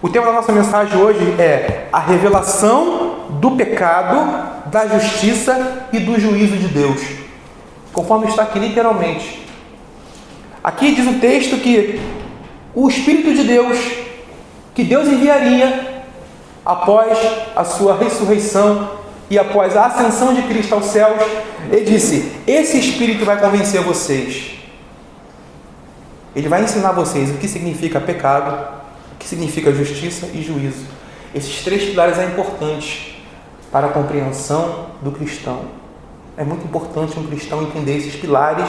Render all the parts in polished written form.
O tema da nossa mensagem hoje é a revelação do pecado, da justiça e do juízo de Deus, conforme está aqui literalmente. Aqui diz o texto que o Espírito de Deus, que Deus enviaria após a sua ressurreição e após a ascensão de Cristo aos céus, ele disse: esse Espírito vai convencer vocês. Ele vai ensinar vocês o que significa pecado, o que significa justiça e juízo. Esses três pilares são importantes para a compreensão do cristão. É muito importante um cristão entender esses pilares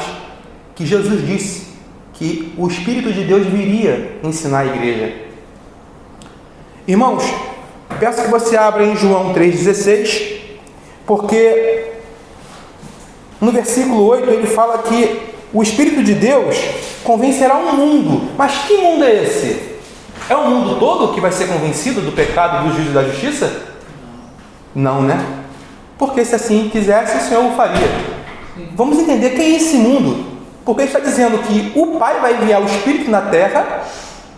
que Jesus disse que o Espírito de Deus viria ensinar a igreja. Irmãos, peço que você abra em João 3,16, porque no versículo 8 ele fala que o Espírito de Deus convencerá o mundo. Mas que mundo é esse? É o mundo todo que vai ser convencido do pecado, do juízo e da justiça? Não, né? Porque se assim quisesse, o Senhor o faria. Vamos entender quem é esse mundo. Porque ele está dizendo que o Pai vai enviar o Espírito na terra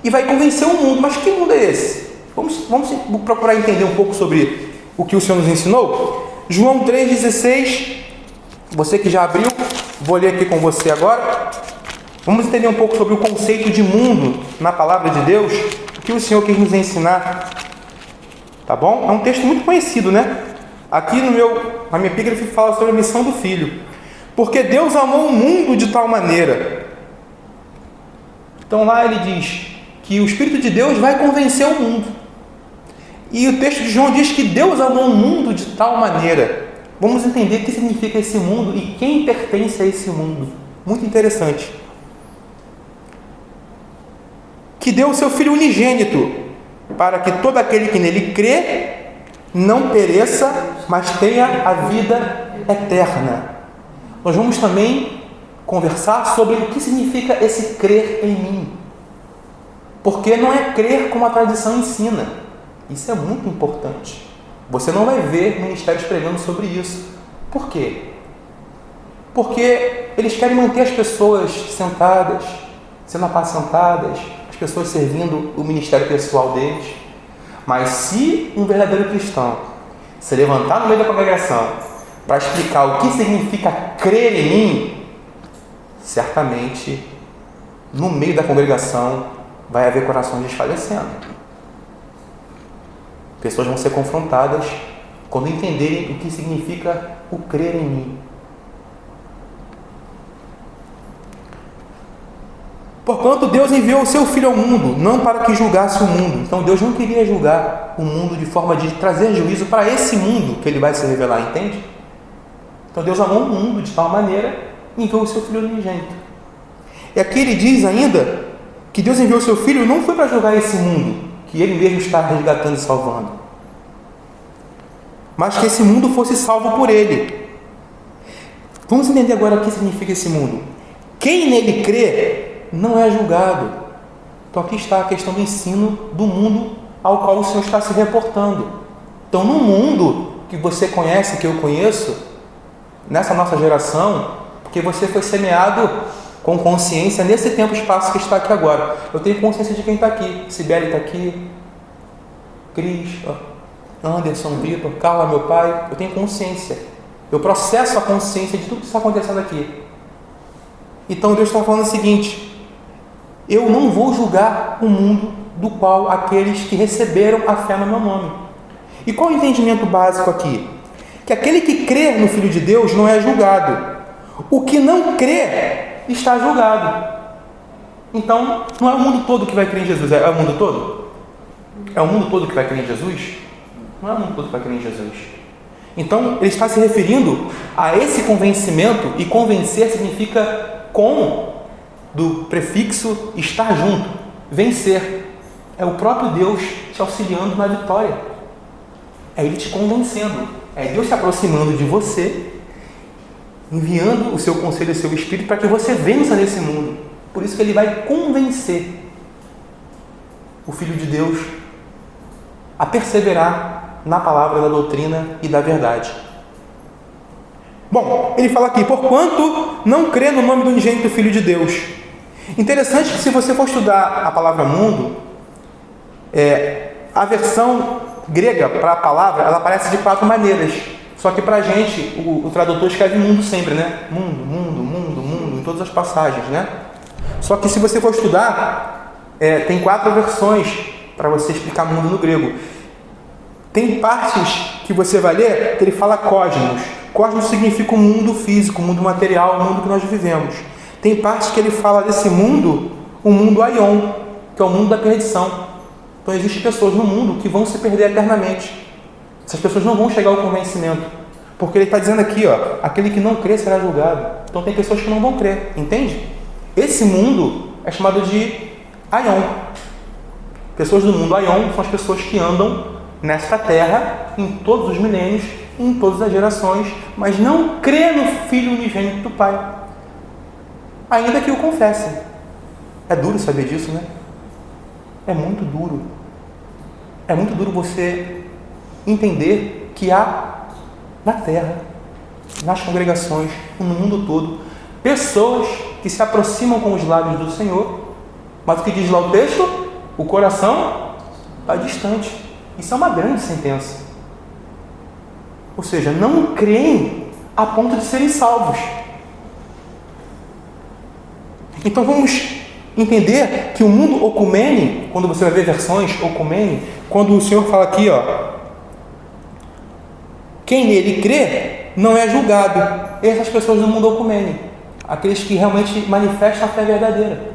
e vai convencer o mundo. Mas que mundo é esse? Vamos procurar entender um pouco sobre o que o Senhor nos ensinou. João 3,16. Você que já abriu, vou ler aqui com você agora. Vamos entender um pouco sobre o conceito de mundo na palavra de Deus, o que o Senhor quis nos ensinar. Tá bom? É um texto muito conhecido, né? Aqui na minha epígrafe fala sobre a missão do Filho. Porque Deus amou o mundo de tal maneira. Então lá ele diz que o Espírito de Deus vai convencer o mundo. E o texto de João diz que Deus amou o mundo de tal maneira. Vamos entender o que significa esse mundo e quem pertence a esse mundo. Muito interessante. Que deu o seu Filho unigênito, para que todo aquele que nele crê não pereça, mas tenha a vida eterna. Nós vamos também conversar sobre o que significa esse crer em mim. Porque não é crer como a tradição ensina. Isso é muito importante. Você não vai ver ministérios pregando sobre isso. Por quê? Porque eles querem manter as pessoas sentadas, sendo apacentadas, as pessoas servindo o ministério pessoal deles. Mas se um verdadeiro cristão se levantar no meio da congregação para explicar o que significa crer em mim, certamente no meio da congregação vai haver corações desfalecendo. Pessoas vão ser confrontadas quando entenderem o que significa o crer em mim. Porquanto Deus enviou o seu Filho ao mundo, não para que julgasse o mundo. Então Deus não queria julgar o mundo de forma de trazer juízo para esse mundo que ele vai se revelar, entende? Então Deus amou o mundo de tal maneira e enviou o seu Filho unigênito. E aqui ele diz ainda que Deus enviou o seu Filho não foi para julgar esse mundo, que ele mesmo está resgatando e salvando, mas que esse mundo fosse salvo por ele. Vamos entender agora o que significa esse mundo. Quem nele crê não é julgado. Então aqui está a questão do ensino do mundo ao qual o Senhor está se reportando. Então no mundo que você conhece, que eu conheço, nessa nossa geração, porque você foi semeado com consciência nesse tempo e espaço que está aqui agora. Eu tenho consciência de quem está aqui. Sibeli está aqui, Cris, Anderson, Vitor, Carla, meu pai. Eu tenho consciência. Eu processo a consciência de tudo que está acontecendo aqui. Então Deus está falando o seguinte: eu não vou julgar o mundo do qual aqueles que receberam a fé no meu nome. E qual é o entendimento básico aqui? Que aquele que crê no Filho de Deus não é julgado. O que não crê está julgado. Então, não é o mundo todo que vai crer em Jesus. É o mundo todo? É o mundo todo que vai crer em Jesus? Não é o mundo todo que vai crer em Jesus. Então, ele está se referindo a esse convencimento, e convencer significa com, do prefixo estar junto, vencer. É o próprio Deus te auxiliando na vitória. É Ele te convencendo. É Deus se aproximando de você, enviando o seu conselho e o seu Espírito para que você vença nesse mundo. Por isso que Ele vai convencer o Filho de Deus a perseverar na palavra da doutrina e da verdade. Bom, ele fala aqui: porquanto não crê no nome do unigênito Filho de Deus. Interessante que, se você for estudar a palavra mundo, A versão grega para a palavra, ela aparece de 4 maneiras. Só que para a gente, o tradutor escreve mundo sempre, né? Mundo, mundo, mundo, mundo, em todas as passagens, né? Só que se você for estudar, tem 4 versões para você explicar mundo no grego. Tem partes que você vai ler que ele fala cosmos. Cosmos significa o mundo físico, o mundo material, o mundo que nós vivemos. Tem partes que ele fala desse mundo, o mundo aion, que é o mundo da perdição. Então existem pessoas no mundo que vão se perder eternamente. Essas pessoas não vão chegar ao convencimento. Porque ele está dizendo aqui, ó, aquele que não crê será julgado. Então tem pessoas que não vão crer, entende? Esse mundo é chamado de aion. Pessoas do mundo aion são as pessoas que andam nesta terra, em todos os milênios, em todas as gerações, mas não crê no Filho unigênito do Pai. Ainda que o confessem. É duro saber disso, né? É muito duro. É muito duro você entender que há na terra, nas congregações, no mundo todo, pessoas que se aproximam com os lábios do Senhor, mas o que diz lá o texto? O coração está distante. Isso é uma grande sentença. Ou seja, não creem a ponto de serem salvos. Então vamos entender que o mundo ocumene, quando você vai ver versões ocumene, quando o Senhor fala aqui, ó, quem nele crê não é julgado. Essas pessoas do mundo ocumene, aqueles que realmente manifestam a fé verdadeira,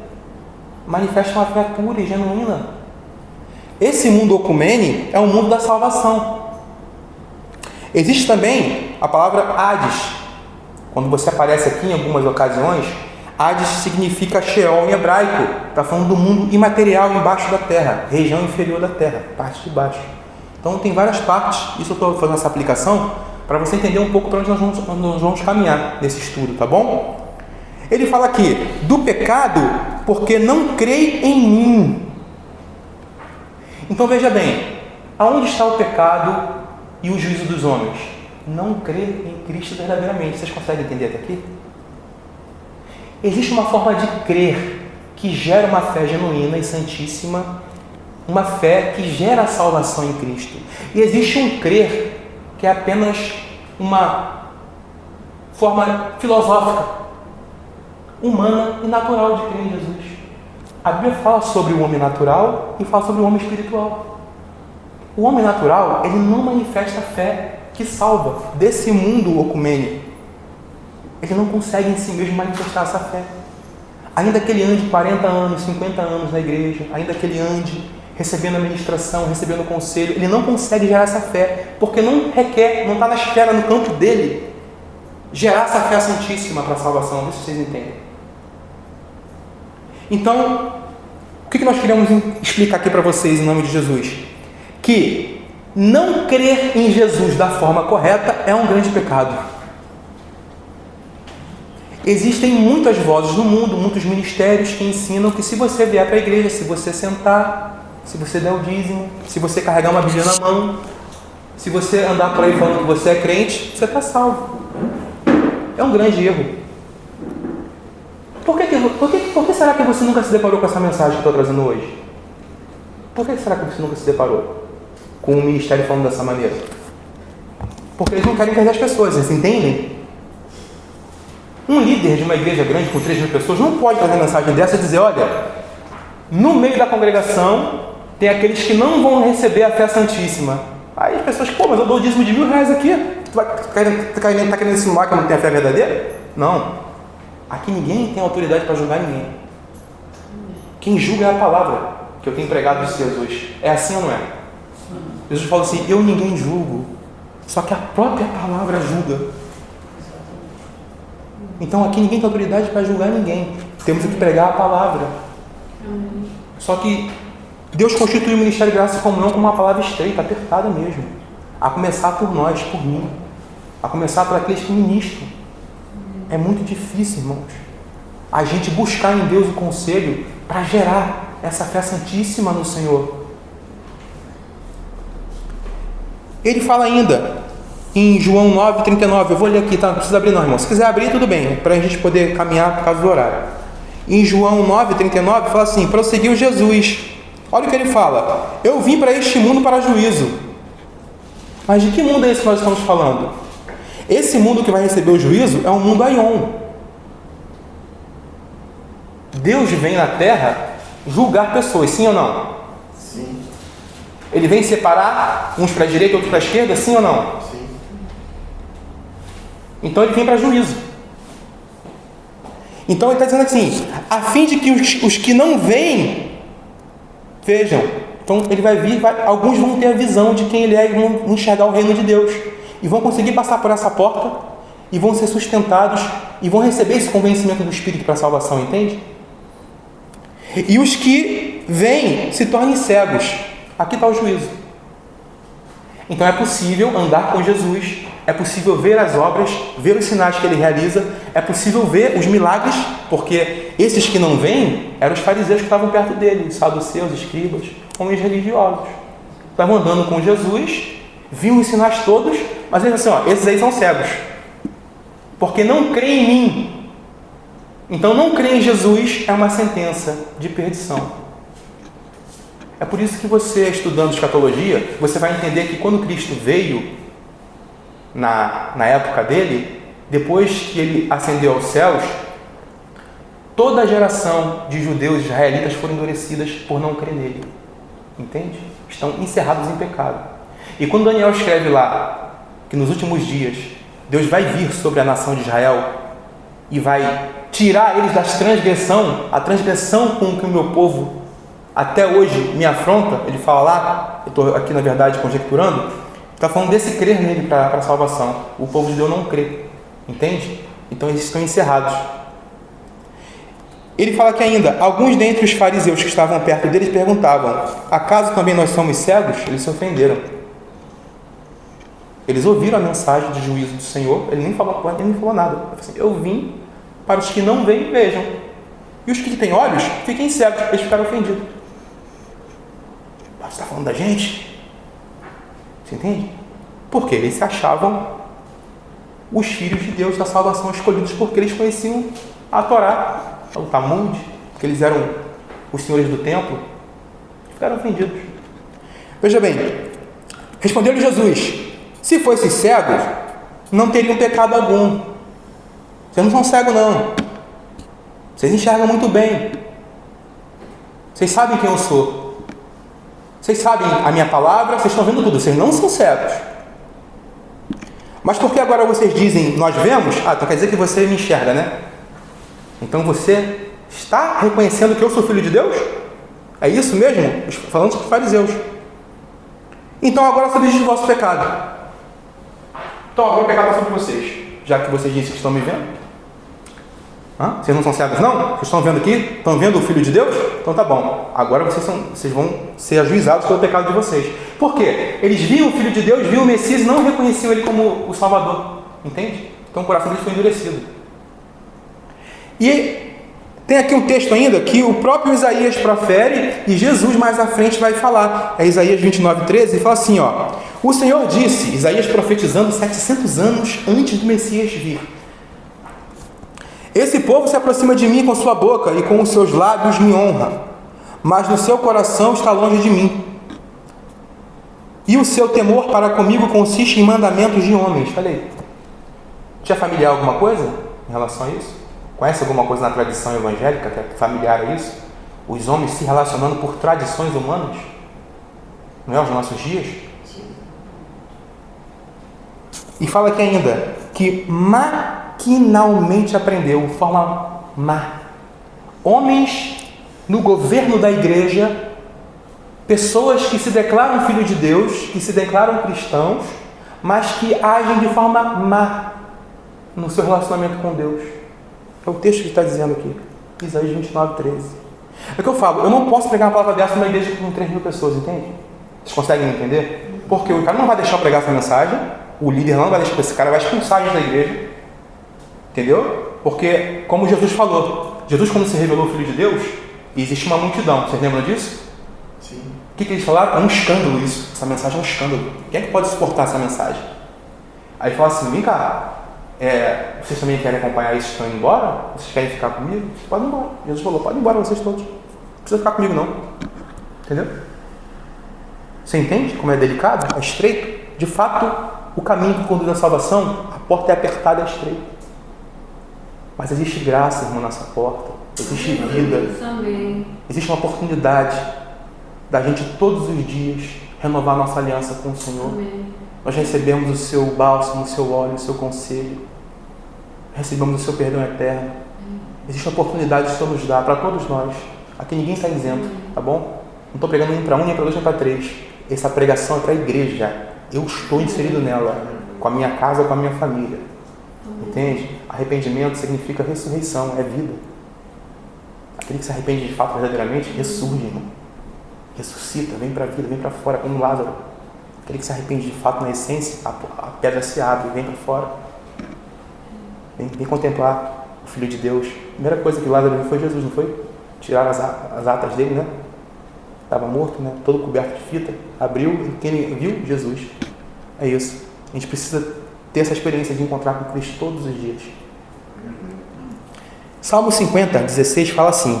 manifestam a fé pura e genuína. Esse mundo ocumene é o mundo da salvação. Existe também a palavra Hades. Quando você aparece aqui em algumas ocasiões, Hades significa Sheol em hebraico. Está falando do mundo imaterial embaixo da terra, região inferior da terra, parte de baixo. Então tem várias partes. Isso eu estou fazendo essa aplicação para você entender um pouco para onde nós vamos caminhar nesse estudo, tá bom? Ele fala aqui, do pecado, porque não creio em mim. Então veja bem, aonde está o pecado e o juízo dos homens? Não crer em Cristo verdadeiramente. Vocês conseguem entender até aqui? Existe uma forma de crer que gera uma fé genuína e santíssima, uma fé que gera a salvação em Cristo. E existe um crer que é apenas uma forma filosófica, humana e natural de crer em Jesus. A Bíblia fala sobre o homem natural e fala sobre o homem espiritual. O homem natural, ele não manifesta a fé que salva desse mundo ocumene. Ele não consegue em si mesmo manifestar essa fé. Ainda que ele ande 40 anos, 50 anos na igreja, ainda que ele ande recebendo a ministração, recebendo o conselho, ele não consegue gerar essa fé, porque não requer, não está na esfera, no campo dele, gerar essa fé santíssima para a salvação. Não sei se vocês entendem. Então, o que nós queremos explicar aqui para vocês em nome de Jesus? Que não crer em Jesus da forma correta é um grande pecado. Existem muitas vozes no mundo, muitos ministérios que ensinam que se você vier para a igreja, se você sentar, se você der o dízimo, se você carregar uma Bíblia na mão, se você andar por aí falando que você é crente, você está salvo. É um grande erro. Por que será que você nunca se deparou com essa mensagem que eu estou trazendo hoje? Por que será que você nunca se deparou com um ministério falando dessa maneira? Porque eles não querem perder as pessoas, vocês entendem? Um líder de uma igreja grande com 3.000 pessoas não pode trazer mensagem dessa e dizer, olha, no meio da congregação tem aqueles que não vão receber a fé santíssima. Aí as pessoas, pô, mas eu dou o dízimo de R$1.000 aqui, tu está querendo insinuar que eu não tenho a fé verdadeira? Não. Aqui ninguém tem autoridade para julgar ninguém. Quem julga é a palavra que eu tenho pregado de Jesus. É assim ou não é? Jesus fala assim, eu ninguém julgo, só que a própria palavra julga. Então aqui ninguém tem autoridade para julgar ninguém. Temos que pregar a palavra. Só que Deus constitui o Ministério de Graça e Comunhão com uma palavra estreita, apertada mesmo. A começar por nós, por mim. A começar por aqueles que ministram. É muito difícil, irmãos, a gente buscar em Deus o conselho para gerar essa fé santíssima no Senhor. Ele fala ainda em João 9,39, eu vou ler aqui, tá? Não precisa abrir não, irmão. Se quiser abrir, tudo bem, para a gente poder caminhar por causa do horário. Em João 9,39 fala assim, prosseguiu Jesus, Olha o que ele fala: eu vim para este mundo para juízo. Mas de que mundo é esse que nós estamos falando? Esse mundo que vai receber o juízo é um mundo aion. Deus vem na terra julgar pessoas, sim ou não? Sim. Ele vem separar uns para a direita e outros para a esquerda, sim ou não? Sim. Então ele vem para juízo. Então ele está dizendo assim, a fim de que os que não vêm, vejam. Então ele vai vir, alguns vão ter a visão de quem ele é e vão enxergar o reino de Deus. E vão conseguir passar por essa porta, e vão ser sustentados, e vão receber esse convencimento do Espírito para a salvação, entende? E os que vêm se tornem cegos. Aqui está o juízo. Então é possível andar com Jesus, é possível ver as obras, ver os sinais que ele realiza, é possível ver os milagres, porque esses que não vêm eram os fariseus que estavam perto dele, os saduceus, escribas, homens religiosos. Estavam andando com Jesus, viam os sinais todos, mas eles assim, esses aí são cegos, porque não creem em mim. Então não crer em Jesus é uma sentença de perdição. É por isso que você, estudando escatologia, você vai entender que quando Cristo veio, na época dele, depois que ele ascendeu aos céus, toda a geração de judeus e israelitas foram endurecidas por não crer nele. Entende? Estão encerrados em pecado. E quando Daniel escreve lá, que nos últimos dias, Deus vai vir sobre a nação de Israel e vai tirar eles da transgressão, a transgressão com que o meu povo até hoje me afronta, ele fala lá, eu estou aqui na verdade conjecturando, está falando desse crer nele para a salvação. O povo de Deus não crê, entende? Então eles estão encerrados. Ele fala que ainda, alguns dentre os fariseus que estavam perto deles perguntavam, acaso também nós somos cegos? Eles se ofenderam. Eles ouviram a mensagem de juízo do Senhor, ele nem falou nada. Ele falou assim, eu vim para os que não veem, vejam. E os que têm olhos, fiquem cegos. Eles ficaram ofendidos. Você está falando da gente? Você entende? Porque eles se achavam os filhos de Deus da salvação, escolhidos porque eles conheciam a Torá, o Talmud, que eles eram os senhores do templo. Ficaram ofendidos. Veja bem, respondeu-lhe Jesus, se fossem cegos, não teriam pecado algum. Vocês não são cegos não. Vocês enxergam muito bem. Vocês sabem quem eu sou. Vocês sabem a minha palavra, vocês estão vendo tudo. Vocês não são cegos. Mas por que agora vocês dizem, nós vemos? Então quer dizer que você me enxerga, né? Então você está reconhecendo que eu sou filho de Deus? É isso mesmo? Falando sobre os fariseus. Então agora sobre o vosso pecado. Então agora o pecado está sobre vocês. Já que vocês dizem que estão me vendo. Vocês não são cegos não? Vocês estão vendo aqui? Estão vendo o Filho de Deus? Então tá bom. Agora vocês vão ser ajuizados pelo pecado de vocês. Por quê? Eles viam o Filho de Deus, viam o Messias e não reconheciam ele como o Salvador. Entende? Então o coração deles foi endurecido. E tem aqui um texto ainda que o próprio Isaías profere e Jesus mais à frente vai falar. É Isaías 29:13 e fala assim, o Senhor disse, Isaías profetizando 700 anos antes do Messias vir. Esse povo se aproxima de mim com sua boca e com os seus lábios me honra, mas no seu coração está longe de mim. E o seu temor para comigo consiste em mandamentos de homens. Falei, tinha familiar alguma coisa em relação a isso? Conhece alguma coisa na tradição evangélica que é familiar a isso? Os homens se relacionando por tradições humanas? Não é aos nossos dias? Sim. E fala aqui ainda que maquinalmente aprendeu, forma má. Homens no governo da igreja, pessoas que se declaram filhos de Deus, que se declaram cristãos, mas que agem de forma má no seu relacionamento com Deus. É o texto que está dizendo aqui, Isaías 29:13. É o que eu falo, eu não posso pregar uma palavra dessa numa igreja com 3.000 pessoas, entende? Vocês conseguem entender? Porque o cara não vai deixar eu pregar essa mensagem, o líder não vai deixar, esse cara vai expulsar a gente da igreja, entendeu? Porque, como Jesus falou, Jesus quando se revelou o Filho de Deus, existe uma multidão, vocês lembram disso? Sim. O que eles falaram? É um escândalo isso, essa mensagem é um escândalo. Quem é que pode suportar essa mensagem? Aí ele fala assim, vem cá, vocês também querem acompanhar isso, estão indo embora? Vocês querem ficar comigo? Pode ir embora. Jesus falou, pode ir embora vocês todos. Não precisa ficar comigo não. Entendeu? Você entende como é delicado? É estreito? De fato, o caminho que conduz à salvação, a porta é apertada e estreita. Mas existe graça, irmão, nessa porta. Existe vida. Existe uma oportunidade da gente todos os dias renovar nossa aliança com o Senhor. Nós recebemos o seu bálsamo, o seu óleo, o seu conselho. Recebemos o seu perdão eterno. Existe uma oportunidade que o Senhor nos dá para todos nós. Aqui ninguém está isento, tá bom? Não estou pregando nem para um, nem para dois, nem para três. Essa pregação é para a igreja. Eu estou inserido nela, com a minha casa, com a minha família. Entende? Arrependimento significa ressurreição, é vida. Aquele que se arrepende de fato verdadeiramente, ressurge, irmão. Ressuscita, vem para a vida, vem para fora, como Lázaro. Aquele que se arrepende de fato na essência, a pedra se abre, vem para fora. Vem contemplar o Filho de Deus. A primeira coisa que Lázaro viu foi Jesus, não foi? Tiraram as atas dele, né? Estava morto, né? Todo coberto de fita. Abriu e quem viu? Jesus. É isso. A gente precisa ter essa experiência de encontrar com Cristo todos os dias. Salmo 50, 16 fala assim.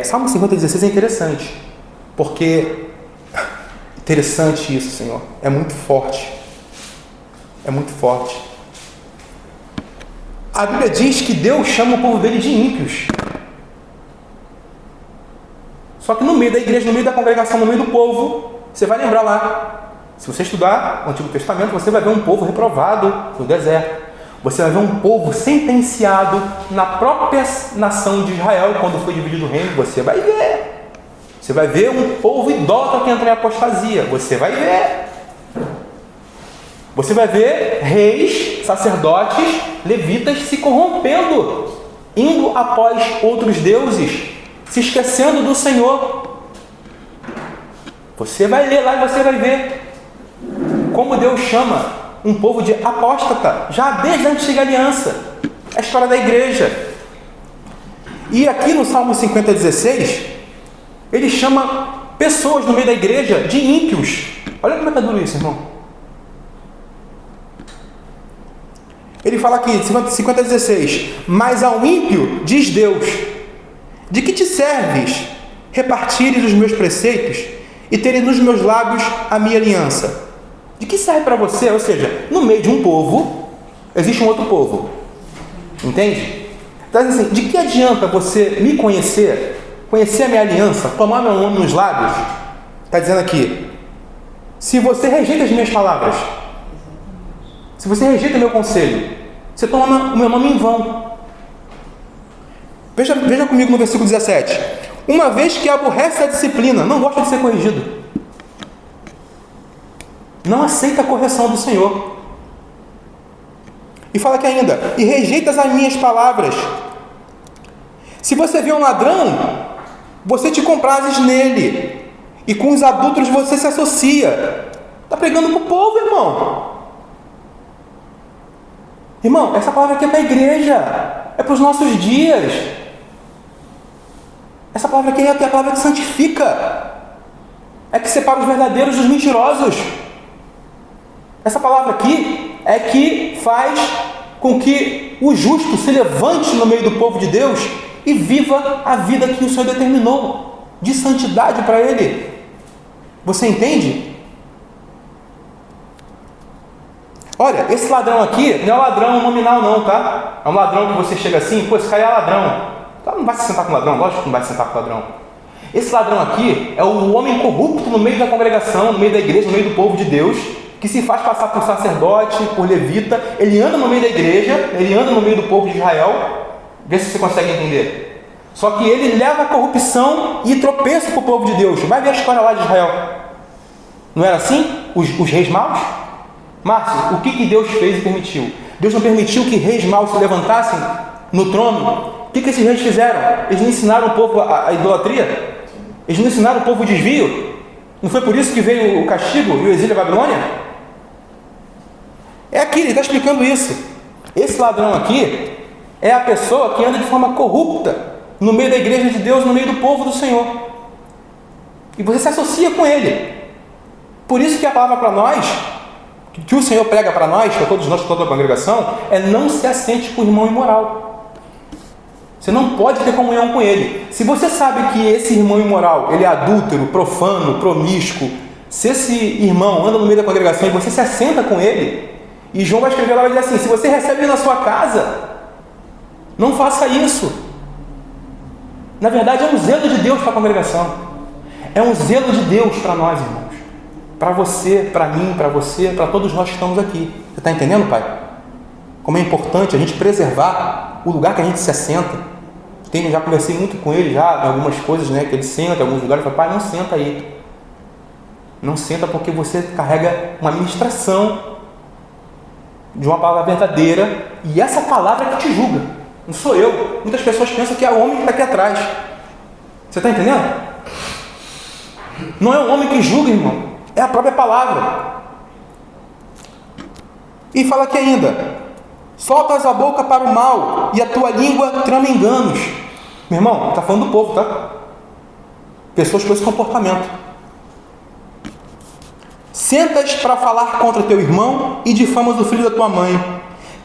Salmo 50, 16 é interessante. Porque interessante isso, Senhor. É muito forte. É muito forte. A Bíblia diz que Deus chama o povo dele de ímpios. Só que no meio da igreja, no meio da congregação, no meio do povo, você vai lembrar lá. Se você estudar o Antigo Testamento, você vai ver um povo reprovado no deserto. Você vai ver um povo sentenciado na própria nação de Israel, quando foi dividido o reino. Você vai ver. Você vai ver um povo idólatra que entra em apostasia. Você vai ver. Você vai ver reis, sacerdotes, levitas se corrompendo, indo após outros deuses, se esquecendo do Senhor. Você vai ler lá e você vai ver como Deus chama um povo de apóstata, já desde a antiga aliança. É a história da igreja. E aqui no Salmo 50, 16, ele chama pessoas no meio da igreja de ímpios. Olha como é que é duro isso, irmão. Ele fala aqui, 50, 16, mas ao ímpio diz Deus: de que te serves repartires os meus preceitos e teres nos meus lábios a minha aliança? De que serve para você? Ou seja, no meio de um povo, existe um outro povo. Entende? Então, assim, de que adianta você me conhecer, conhecer a minha aliança, tomar meu nome nos lábios? Está dizendo aqui, se você rejeita as minhas palavras, se você rejeita meu conselho, você toma o meu nome em vão. Veja comigo no versículo 17. Uma vez que aborrece a disciplina, não gosta de ser corrigido, não aceita a correção do Senhor. E fala aqui ainda, e rejeitas as minhas palavras. Se você vê um ladrão, você te comprases nele, e com os adúlteros você se associa. Está pregando para o povo, irmão. Irmão, essa palavra aqui é para a igreja, é para os nossos dias. Essa palavra aqui é a palavra que santifica, é que separa os verdadeiros dos mentirosos. Essa palavra aqui é que faz com que o justo se levante no meio do povo de Deus e viva a vida que o Senhor determinou, de santidade para ele. Você entende? Olha, esse ladrão aqui não é um ladrão nominal não, tá? É um ladrão que você chega assim, pô, esse cara é ladrão. Então não vai se sentar com o ladrão, lógico que não vai se sentar com o ladrão. Esse ladrão aqui é o homem corrupto no meio da congregação, no meio da igreja, no meio do povo de Deus, que se faz passar por sacerdote, por levita. Ele anda no meio da igreja, ele anda no meio do povo de Israel. Vê se você consegue entender. Só que ele leva a corrupção e tropeça para o povo de Deus. Vai ver a história lá de Israel. Não era assim? Os reis maus? Márcio, o que Deus fez e permitiu? Deus não permitiu que reis maus se levantassem no trono? O que esses reis fizeram? Eles não ensinaram o povo a idolatria? Eles não ensinaram o povo o desvio? Não foi por isso que veio o castigo e o exílio à Babilônia? É aqui, ele está explicando isso. Esse ladrão aqui é a pessoa que anda de forma corrupta no meio da igreja de Deus, no meio do povo do Senhor. E você se associa com ele. Por isso que a palavra para nós, que o Senhor prega para nós, para todos nós, para toda a congregação, é não se assente com o irmão imoral. Você não pode ter comunhão com ele. Se você sabe que esse irmão imoral, ele é adúltero, profano, promíscuo, se esse irmão anda no meio da congregação e você se assenta com ele, e João vai escrever lá e vai dizer assim: se você recebe ele na sua casa, não faça isso. Na verdade, é um zelo de Deus para a congregação. É um zelo de Deus para nós, irmãos. Para você, para mim, para você, para todos nós que estamos aqui. Você está entendendo, Pai? Como é importante a gente preservar o lugar que a gente se assenta. Já conversei muito com ele, já, em algumas coisas, né, que ele senta em alguns lugares. Eu falo: pai, não senta aí. Não senta, porque você carrega uma ministração de uma palavra verdadeira, e essa palavra é que te julga. Não sou eu. Muitas pessoas pensam que é o homem que está aqui atrás. Você está entendendo? Não é o homem que julga, irmão. É a própria palavra. E fala aqui ainda: soltas a boca para o mal, e a tua língua trama enganos. Meu irmão, está falando do povo, tá? Pessoas com esse comportamento. Sentas para falar contra teu irmão e difamas o filho da tua mãe.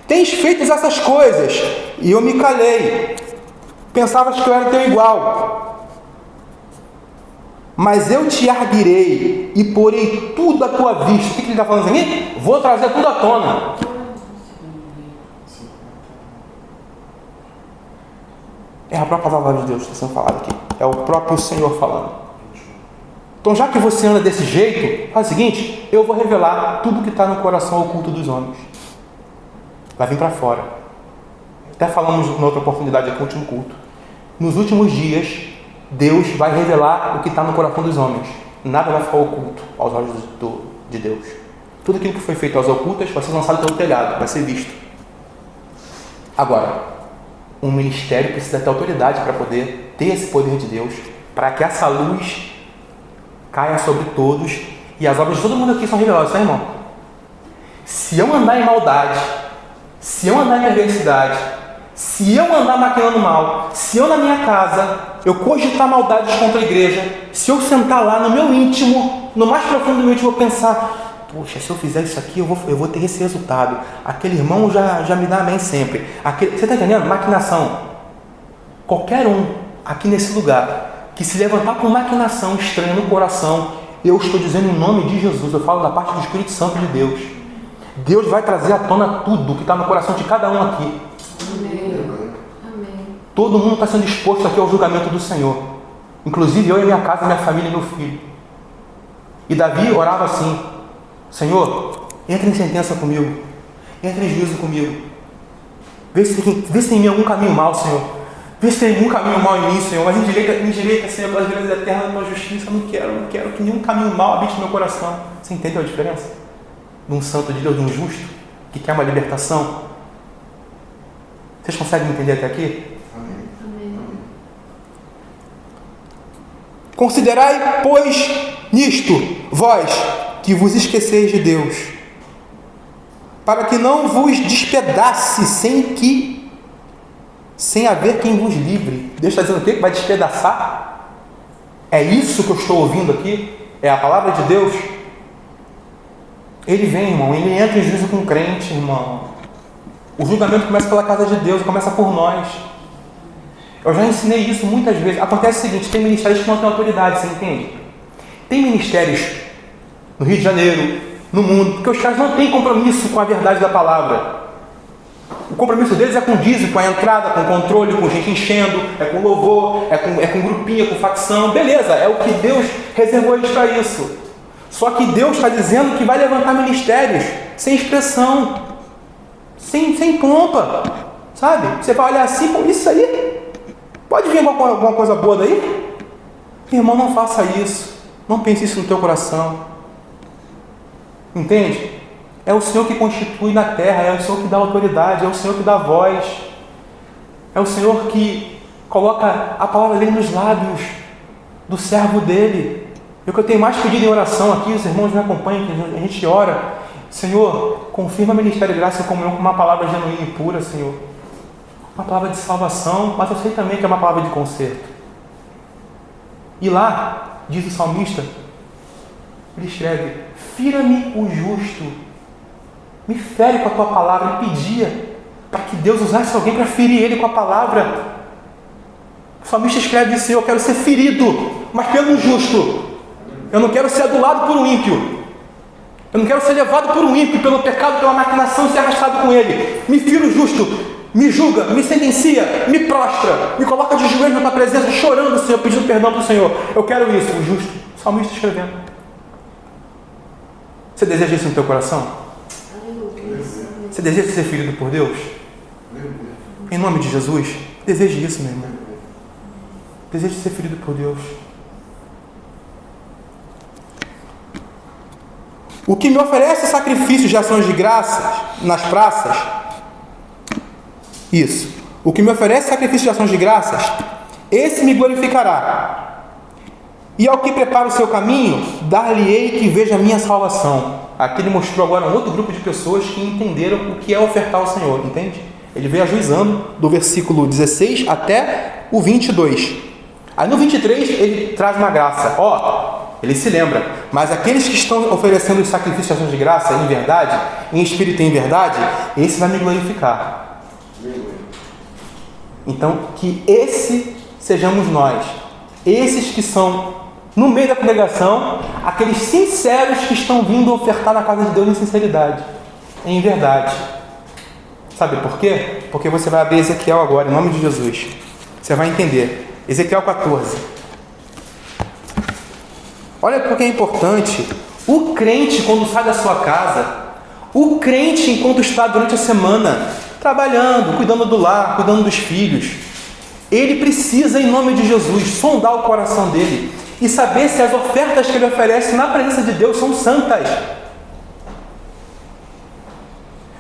Tens feito essas coisas, e eu me calei. Pensavas que eu era teu igual. Mas eu te arguirei e porei tudo à tua vista. O que ele está falando aqui? Vou trazer tudo à tona. É a própria palavra de Deus que está sendo falada aqui. É o próprio Senhor falando. Então, já que você anda desse jeito, faz o seguinte: eu vou revelar tudo que está no coração oculto dos homens. Vai vir para fora. Até falamos na outra oportunidade aqui no último culto. Nos últimos dias, Deus vai revelar o que está no coração dos homens. Nada vai ficar oculto aos olhos de Deus. Tudo aquilo que foi feito aos ocultas vai ser lançado pelo telhado, vai ser visto. Agora, um ministério precisa ter autoridade para poder ter esse poder de Deus, para que essa luz caia sobre todos, e as obras de todo mundo aqui são reveladas, tá, irmão? Se eu andar em maldade, se eu andar em perversidade, se eu andar maquinando mal, se eu na minha casa, eu cogitar maldades contra a igreja, se eu sentar lá no meu íntimo, no mais profundo do meu íntimo, eu pensar: poxa, se eu fizer isso aqui, eu vou ter esse resultado. Aquele irmão já me dá amém sempre. Você está entendendo? Maquinação. Qualquer um aqui nesse lugar que se levantar com maquinação estranha no coração, eu estou dizendo em nome de Jesus, eu falo da parte do Espírito Santo de Deus. Deus vai trazer à tona tudo que está no coração de cada um aqui. Amém. Todo mundo está sendo exposto aqui ao julgamento do Senhor. Inclusive eu e minha casa, minha família e meu filho. E Davi orava assim: Senhor, entra em sentença comigo, entra em juízo comigo, vê se tem em mim algum caminho mau, Senhor, vê se tem algum caminho mau em mim, Senhor, mas endireita, Senhor, pelas vidas eternas da tua justiça. Eu não quero que nenhum caminho mau habite no meu coração. Você entende a diferença? De um santo de Deus, de um justo, que quer uma libertação. Vocês conseguem entender até aqui? Amém. Considerai, pois, nisto, vós, que vos esqueceis de Deus, para que não vos despedace sem haver quem vos livre. Deus está dizendo o quê? Que vai despedaçar? É isso que eu estou ouvindo aqui? É a palavra de Deus? Ele vem, irmão, ele entra em juízo com o crente, irmão. O julgamento começa pela casa de Deus, começa por nós. Eu já ensinei isso muitas vezes. Acontece o seguinte: tem ministérios que não têm autoridade, você entende? Tem ministérios no Rio de Janeiro, no mundo, porque os caras não têm compromisso com a verdade da palavra. O compromisso deles é com dízimo, com a entrada, com o controle, com gente enchendo, é com louvor, é com grupinha, com facção. Beleza, é o que Deus reservou eles para isso. Só que Deus está dizendo que vai levantar ministérios sem expressão, sem pompa, sabe? Você vai olhar assim: pô, isso aí, pode vir alguma coisa boa daí? Irmão, não faça isso. Não pense isso no teu coração. Entende? É o Senhor que constitui na terra, é o Senhor que dá autoridade, é o Senhor que dá voz, é o Senhor que coloca a palavra dele nos lábios do servo dele. E o que eu tenho mais pedido em oração aqui, os irmãos me acompanham, a gente ora: Senhor, confirma o ministério de graça e comunhão com uma palavra genuína e pura, Senhor. Uma palavra de salvação, mas eu sei também que é uma palavra de conserto. E lá, diz o salmista, ele escreve: fira-me o justo, me fere com a tua palavra. Ele pedia para que Deus usasse alguém para ferir ele com a palavra. O salmista escreve isso: eu quero ser ferido, mas pelo justo. Eu não quero ser adulado por um ímpio. Eu não quero ser levado por um ímpio, pelo pecado, pela maquinação, e ser arrastado com ele. Me fira o justo, me julga, me sentencia, me prostra, me coloca de joelhos na tua presença, chorando, Senhor, pedindo perdão para o Senhor. Eu quero isso, o justo. O salmista escrevendo. Você deseja isso no teu coração? Você deseja ser ferido por Deus? Em nome de Jesus, deseje isso, meu irmão. Deseje ser ferido por Deus. O que me oferece sacrifícios de ações de graças nas praças, isso. O que me oferece sacrifícios de ações de graças, esse me glorificará. E ao que prepara o seu caminho, dar-lhe-ei que veja a minha salvação. Aqui ele mostrou agora um outro grupo de pessoas que entenderam o que é ofertar ao Senhor, entende? Ele veio ajuizando do versículo 16 até o 22. Aí no 23 ele traz uma graça. Ele se lembra, mas aqueles que estão oferecendo os sacrifícios de ações de graça em verdade, em espírito e em verdade, esse vai me glorificar. Então, que esse sejamos nós, esses que são no meio da congregação, aqueles sinceros que estão vindo ofertar na casa de Deus em sinceridade, em verdade. Sabe por quê? Porque você vai abrir Ezequiel agora, em nome de Jesus. Você vai entender. Ezequiel 14. Olha porque é importante. O crente, quando sai da sua casa, o crente, enquanto está durante a semana, trabalhando, cuidando do lar, cuidando dos filhos, ele precisa, em nome de Jesus, sondar o coração dele e saber se as ofertas que ele oferece na presença de Deus são santas.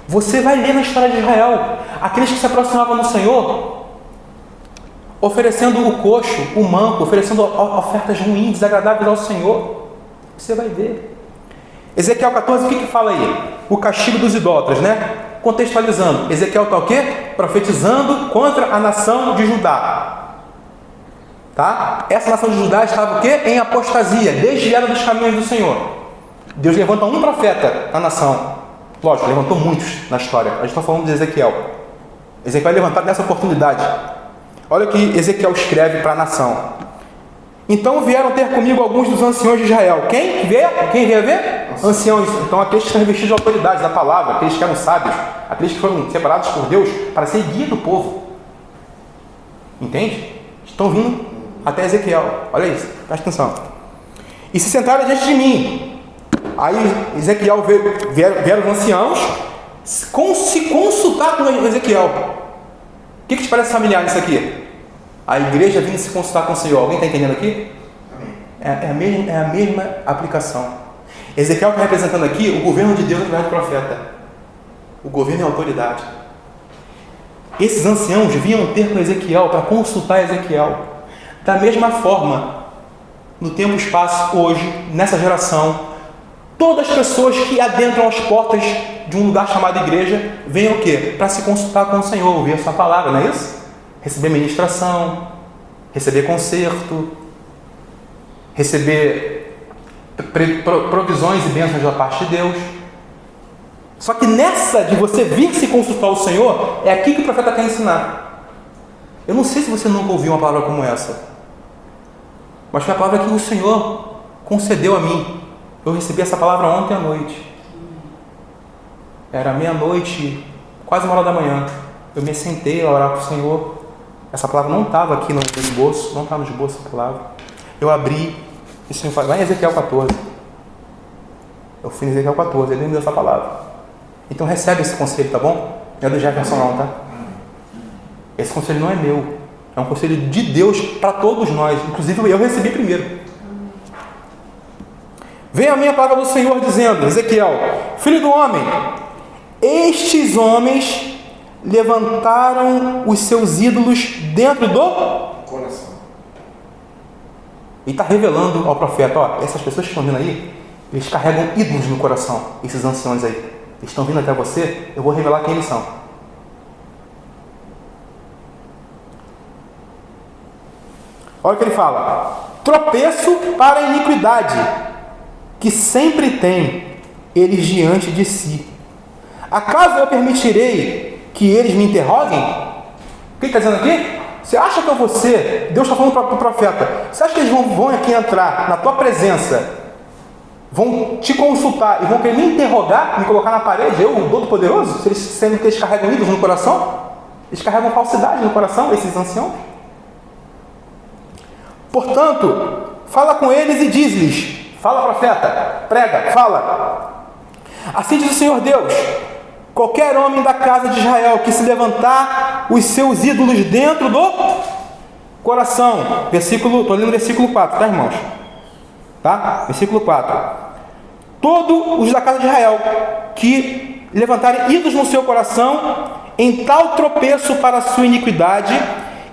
Você vai ler na história de Israel, aqueles que se aproximavam do Senhor, oferecendo o coxo, o manco, oferecendo ofertas ruins, desagradáveis ao Senhor. Você vai ver. Ezequiel 14, o que fala aí? O castigo dos idólatras, né? Contextualizando, Ezequiel está o quê? Profetizando contra a nação de Judá. Tá? Essa nação de Judá estava o quê? Em apostasia, desviada dos caminhos do Senhor. Deus levanta um profeta na nação. Lógico, levantou muitos na história. A gente está falando de Ezequiel. Ezequiel é levantado nessa oportunidade. Olha o que Ezequiel escreve para a nação. Então vieram ter comigo alguns dos anciões de Israel. Quem veio? Quem veio ver? Anciãos. Então aqueles que estão revestidos de autoridade da palavra, aqueles que eram sábios, aqueles que foram separados por Deus para ser guia do povo. Entende? Estão vindo até Ezequiel. Olha isso, presta atenção. E se sentaram diante de mim. Aí Ezequiel vieram os anciãos se consultar com Ezequiel. O que te parece familiar nisso aqui? A igreja vindo se consultar com o Senhor. Alguém está entendendo aqui? É a mesma aplicação. Ezequiel está representando aqui o governo de Deus através do profeta. O governo é a autoridade. Esses anciãos vinham ter com Ezequiel para consultar Ezequiel. Da mesma forma, no tempo e espaço, hoje, nessa geração, todas as pessoas que adentram as portas de um lugar chamado igreja, vêm o quê? Para se consultar com o Senhor, ouvir a sua palavra, não é isso? Receber ministração, receber conserto, receber provisões e bênçãos da parte de Deus. Só que nessa de você vir se consultar o Senhor, é aqui que o profeta quer ensinar. Eu não sei se você nunca ouviu uma palavra como essa, mas foi a palavra que o Senhor concedeu a mim. Eu recebi essa palavra ontem à noite. Era meia-noite, quase 1h da manhã. Eu me sentei a orar com o Senhor. Essa palavra não estava aqui no esboço, não estava no esboço a palavra. Eu abri, e o Senhor falou, vai em Ezequiel 14. Eu fui em Ezequiel 14, ele me deu essa palavra. Então recebe esse conselho, tá bom? Não é do Jefferson não, tá? Esse conselho não é meu. É um conselho de Deus para todos nós. Inclusive eu recebi primeiro. Vem a minha palavra do Senhor dizendo, Ezequiel, filho do homem, estes homens levantaram os seus ídolos dentro do coração. E está revelando ao profeta, essas pessoas que estão vindo aí, eles carregam ídolos no coração, esses anciões aí. Eles estão vindo até você, eu vou revelar quem eles são. Olha o que ele fala. Tropeço para a iniquidade, que sempre tem eles diante de si. Acaso eu permitirei que eles me interroguem? O que está dizendo aqui? Você acha que você, Deus está falando para o profeta, você acha que eles vão aqui entrar na tua presença, vão te consultar e vão querer me interrogar, me colocar na parede, eu, o Todo-Poderoso, sendo que eles carregam ídolos no coração? Eles carregam falsidade no coração, esses anciãos? Portanto, fala com eles e diz-lhes, fala profeta, prega, fala. Assim diz o Senhor Deus, qualquer homem da casa de Israel que se levantar os seus ídolos dentro do coração, estou lendo o versículo 4, tá, irmãos? Tá? Versículo 4. Todos os da casa de Israel que levantarem ídolos no seu coração, em tal tropeço para a sua iniquidade,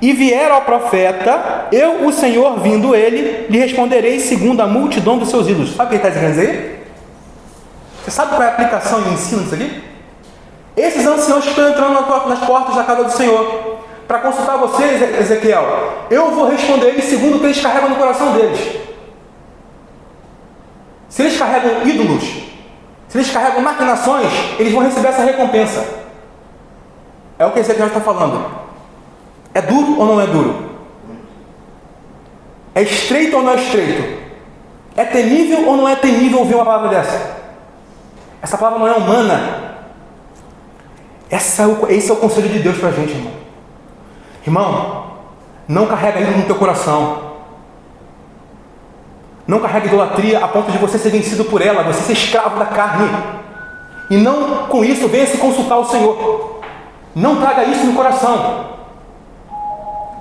e vier ao profeta, eu, o Senhor, vindo ele, lhe responderei segundo a multidão dos seus ídolos. Sabe o que ele está dizendo aí? Você sabe qual é a aplicação e o ensino disso aqui? Esses anciãos que estão entrando nas portas da casa do Senhor, para consultar vocês, Ezequiel, eu vou responder eles segundo o que eles carregam no coração deles. Se eles carregam ídolos, se eles carregam maquinações, eles vão receber essa recompensa. É o que Ezequiel está falando. É duro ou não é duro? É estreito ou não é estreito? É temível ou não é temível ouvir uma palavra dessa? Essa palavra não é humana. Esse é o conselho de Deus para a gente, irmão. Irmão, não carrega ídolo no teu coração. Não carrega idolatria a ponto de você ser vencido por ela, você ser escravo da carne. E não com isso venha se consultar o Senhor. Não traga isso no coração.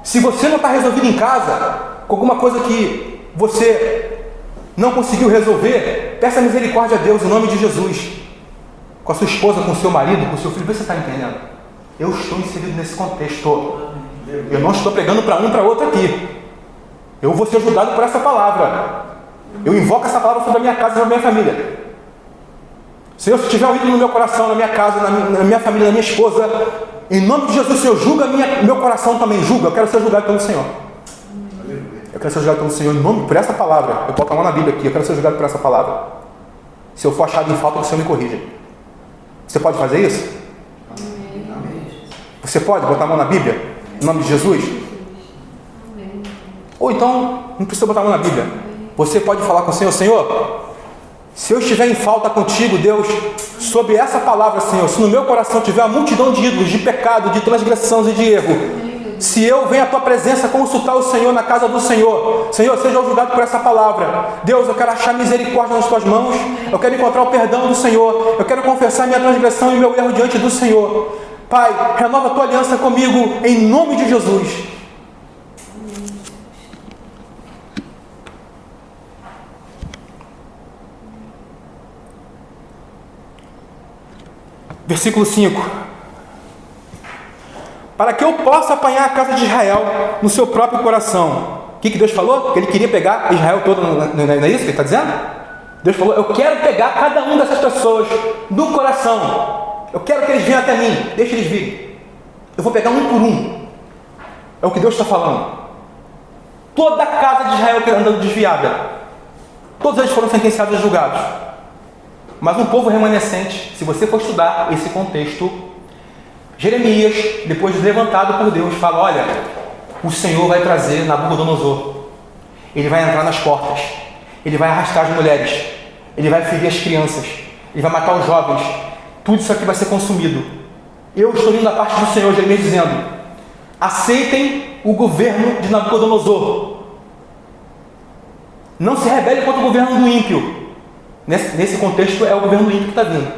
Se você não está resolvido em casa, com alguma coisa que você não conseguiu resolver, peça misericórdia a Deus em nome de Jesus. Com a sua esposa, com o seu marido, com o seu filho. Vê se você está entendendo. Eu estou inserido nesse contexto. Eu não estou pregando para um para outro aqui. Eu vou ser ajudado por essa palavra. Eu invoco essa palavra sobre a minha casa e sobre a minha família. Senhor, se tiver um ídolo no meu coração, na minha casa, na minha família, na minha esposa, em nome de Jesus, Senhor, julga meu coração também, julga. Eu quero ser julgado pelo Senhor. Eu quero ser julgado pelo Senhor em nome, por essa palavra. Eu coloco a mão na Bíblia aqui, eu quero ser julgado por essa palavra. Se eu for achado em falta, o Senhor me corrija. Você pode fazer isso? Você pode botar a mão na Bíblia? Em nome de Jesus? Ou então, não precisa botar a mão na Bíblia. Você pode falar com o Senhor, Senhor, se eu estiver em falta contigo, Deus, sobre essa palavra, Senhor, se no meu coração tiver uma multidão de ídolos, de pecado, de transgressão e de erro, se eu venho à tua presença consultar o Senhor na casa do Senhor, Senhor, seja julgado por essa palavra. Deus, eu quero achar misericórdia nas tuas mãos, eu quero encontrar o perdão do Senhor, eu quero confessar minha transgressão e meu erro diante do Senhor. Pai, renova a tua aliança comigo, em nome de Jesus. Versículo 5. Para que eu possa apanhar a casa de Israel no seu próprio coração. O que Deus falou? Que Ele queria pegar Israel todo, não é isso que Ele está dizendo? Deus falou, eu quero pegar cada uma dessas pessoas do coração. Eu quero que eles venham até mim. Deixa eles virem. Eu vou pegar um por um. É o que Deus está falando. Toda a casa de Israel que andando desviada. Todos eles foram sentenciados e julgados. Mas um povo remanescente, se você for estudar esse contexto, Jeremias, depois de levantado por Deus, fala, olha, o Senhor vai trazer Nabucodonosor. Ele vai entrar nas portas. Ele vai arrastar as mulheres. Ele vai ferir as crianças. Ele vai matar os jovens. Tudo isso aqui vai ser consumido. Eu estou indo da parte do Senhor, Jeremias dizendo, aceitem o governo de Nabucodonosor. Não se rebele contra o governo do ímpio. Nesse contexto é o governo do ímpio que está vindo.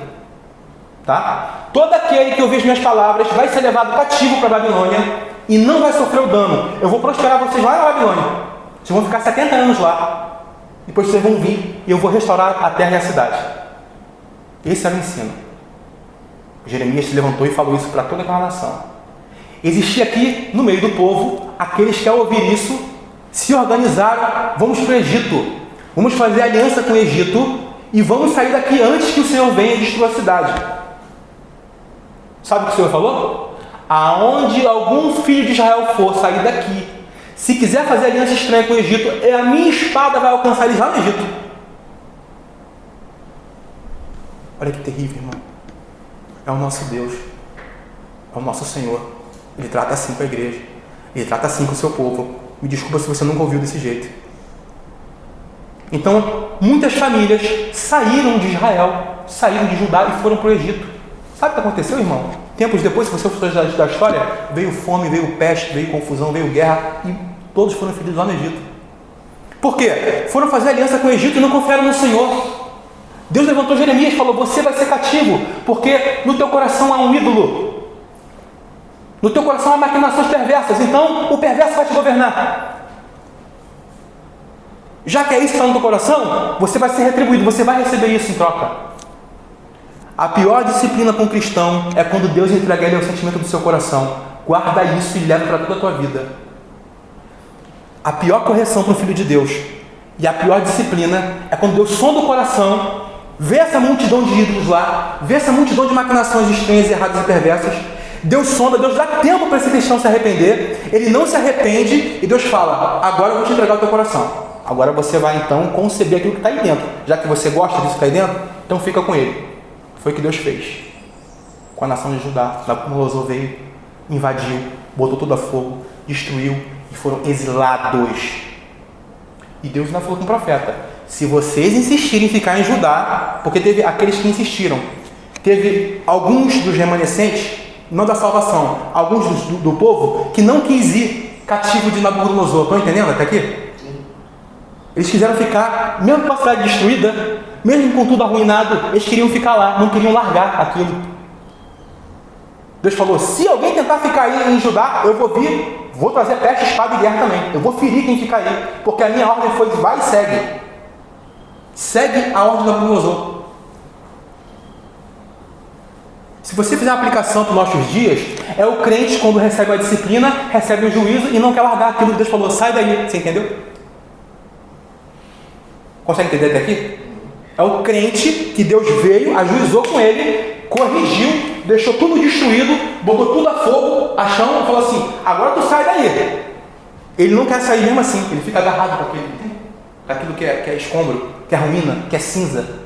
Tá? Todo aquele que ouvir as minhas palavras vai ser levado cativo para a Babilônia e não vai sofrer o dano. Eu vou prosperar vocês lá na Babilônia. Vocês vão ficar 70 anos lá. Depois vocês vão vir e eu vou restaurar a terra e a cidade. Esse era o ensino. Jeremias se levantou e falou isso para toda aquela nação. Existia aqui no meio do povo aqueles que ao ouvir isso se organizaram. Vamos para o Egito. Vamos fazer aliança com o Egito e vamos sair daqui antes que o Senhor venha destruir a cidade. Sabe o que o Senhor falou? Aonde algum filho de Israel for sair daqui, se quiser fazer aliança estranha com o Egito, a minha espada vai alcançar eles lá no Egito. Olha que terrível, irmão. É o nosso Deus. É o nosso Senhor. Ele trata assim com a igreja. Ele trata assim com o seu povo. Me desculpa se você nunca ouviu desse jeito. Então, muitas famílias saíram de Israel, saíram de Judá e foram para o Egito. Sabe o que aconteceu, irmão? Tempos depois, se você for da história, veio fome, veio peste, veio confusão, veio guerra e todos foram feridos lá no Egito. Por quê? Foram fazer aliança com o Egito e não confiaram no Senhor. Deus levantou Jeremias e falou: você vai ser cativo, porque no teu coração há um ídolo. No teu coração há maquinações perversas, então o perverso vai te governar. Já que é isso que está no teu coração, você vai ser retribuído, você vai receber isso em troca. A pior disciplina para um cristão é quando Deus entrega a ele o sentimento do seu coração. Guarda isso e leva para toda a tua vida. A pior correção para um filho de Deus e a pior disciplina é quando Deus sonda o coração, vê essa multidão de ídolos lá, vê essa multidão de maquinações estranhas, erradas e perversas. Deus sonda, Deus dá tempo para esse cristão se arrepender, ele não se arrepende e Deus fala: agora eu vou te entregar o teu coração. Agora você vai então conceber aquilo que está aí dentro. Já que você gosta disso que está aí dentro, então fica com ele. Foi o que Deus fez com a nação de Judá. Nabucodonosor veio, invadiu, botou tudo a fogo, destruiu e foram exilados. E Deus ainda falou com o profeta: se vocês insistirem em ficar em Judá, porque teve aqueles que insistiram, teve alguns dos remanescentes, não da salvação, alguns do povo que não quis ir cativo de Nabucodonosor. Estão entendendo até aqui? Eles quiseram ficar, mesmo com a cidade destruída, mesmo com tudo arruinado, eles queriam ficar lá, não queriam largar aquilo. Deus falou: se alguém tentar ficar aí em Judá, eu vou vir, vou trazer peste, espada e guerra também. Eu vou ferir quem ficar aí, porque a minha ordem foi: vai e segue. Segue a ordem do Nabucodonosor. Se você fizer uma aplicação para os nossos dias, é o crente quando recebe a disciplina, recebe o juízo e não quer largar aquilo que Deus falou: sai daí. Você entendeu? Consegue entender até aqui? É o crente que Deus veio, ajuizou com ele, corrigiu, deixou tudo destruído, botou tudo a fogo, a chão e falou assim: agora tu sai daí. Ele não quer sair mesmo assim, ele fica agarrado com aquilo que é escombro, que é ruína, que é cinza.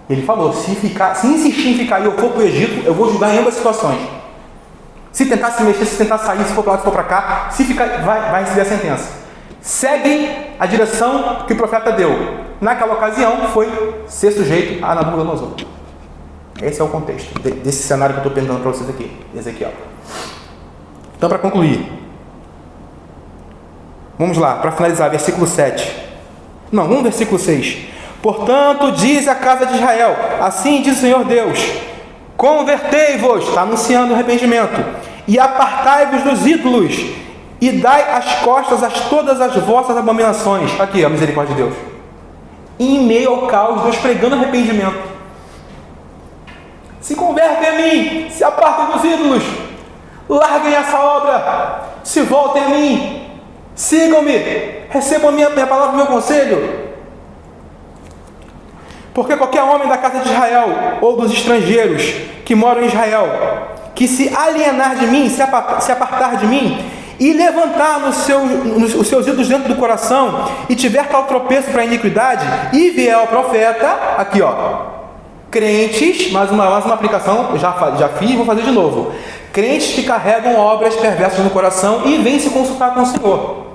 Ele falou: se insistir em ficar e eu for para o Egito, eu vou julgar em ambas situações. Se tentar se mexer, se tentar sair, se for para lá, se for para cá, se ficar, vai receber a sentença. Seguem a direção que o profeta deu. Naquela ocasião foi ser sujeito a Nabucodonosor. Esse é o contexto desse cenário que eu estou apresentando para vocês aqui, Ezequiel. Então, para concluir, vamos lá, para finalizar, versículo 7. Não, vamos no versículo 6. Portanto, diz a casa de Israel: assim diz o Senhor Deus: convertei-vos, está anunciando o arrependimento, e apartai-vos dos ídolos, e dai as costas a todas as vossas abominações. Aqui, a misericórdia de Deus. Em meio ao caos, Deus pregando arrependimento. Se convertem a mim, se apartem dos ídolos, larguem essa obra, se voltem a mim, sigam-me, recebam minha palavra e meu conselho. Porque qualquer homem da casa de Israel, ou dos estrangeiros que moram em Israel, que se alienar de mim, se apartar de mim, e levantar os seus ídolos dentro do coração, e tiver tal tropeço para a iniquidade, e vier ao profeta, aqui ó, crentes, mais uma aplicação, eu já fiz, vou fazer de novo, crentes que carregam obras perversas no coração, e vêm se consultar com o Senhor.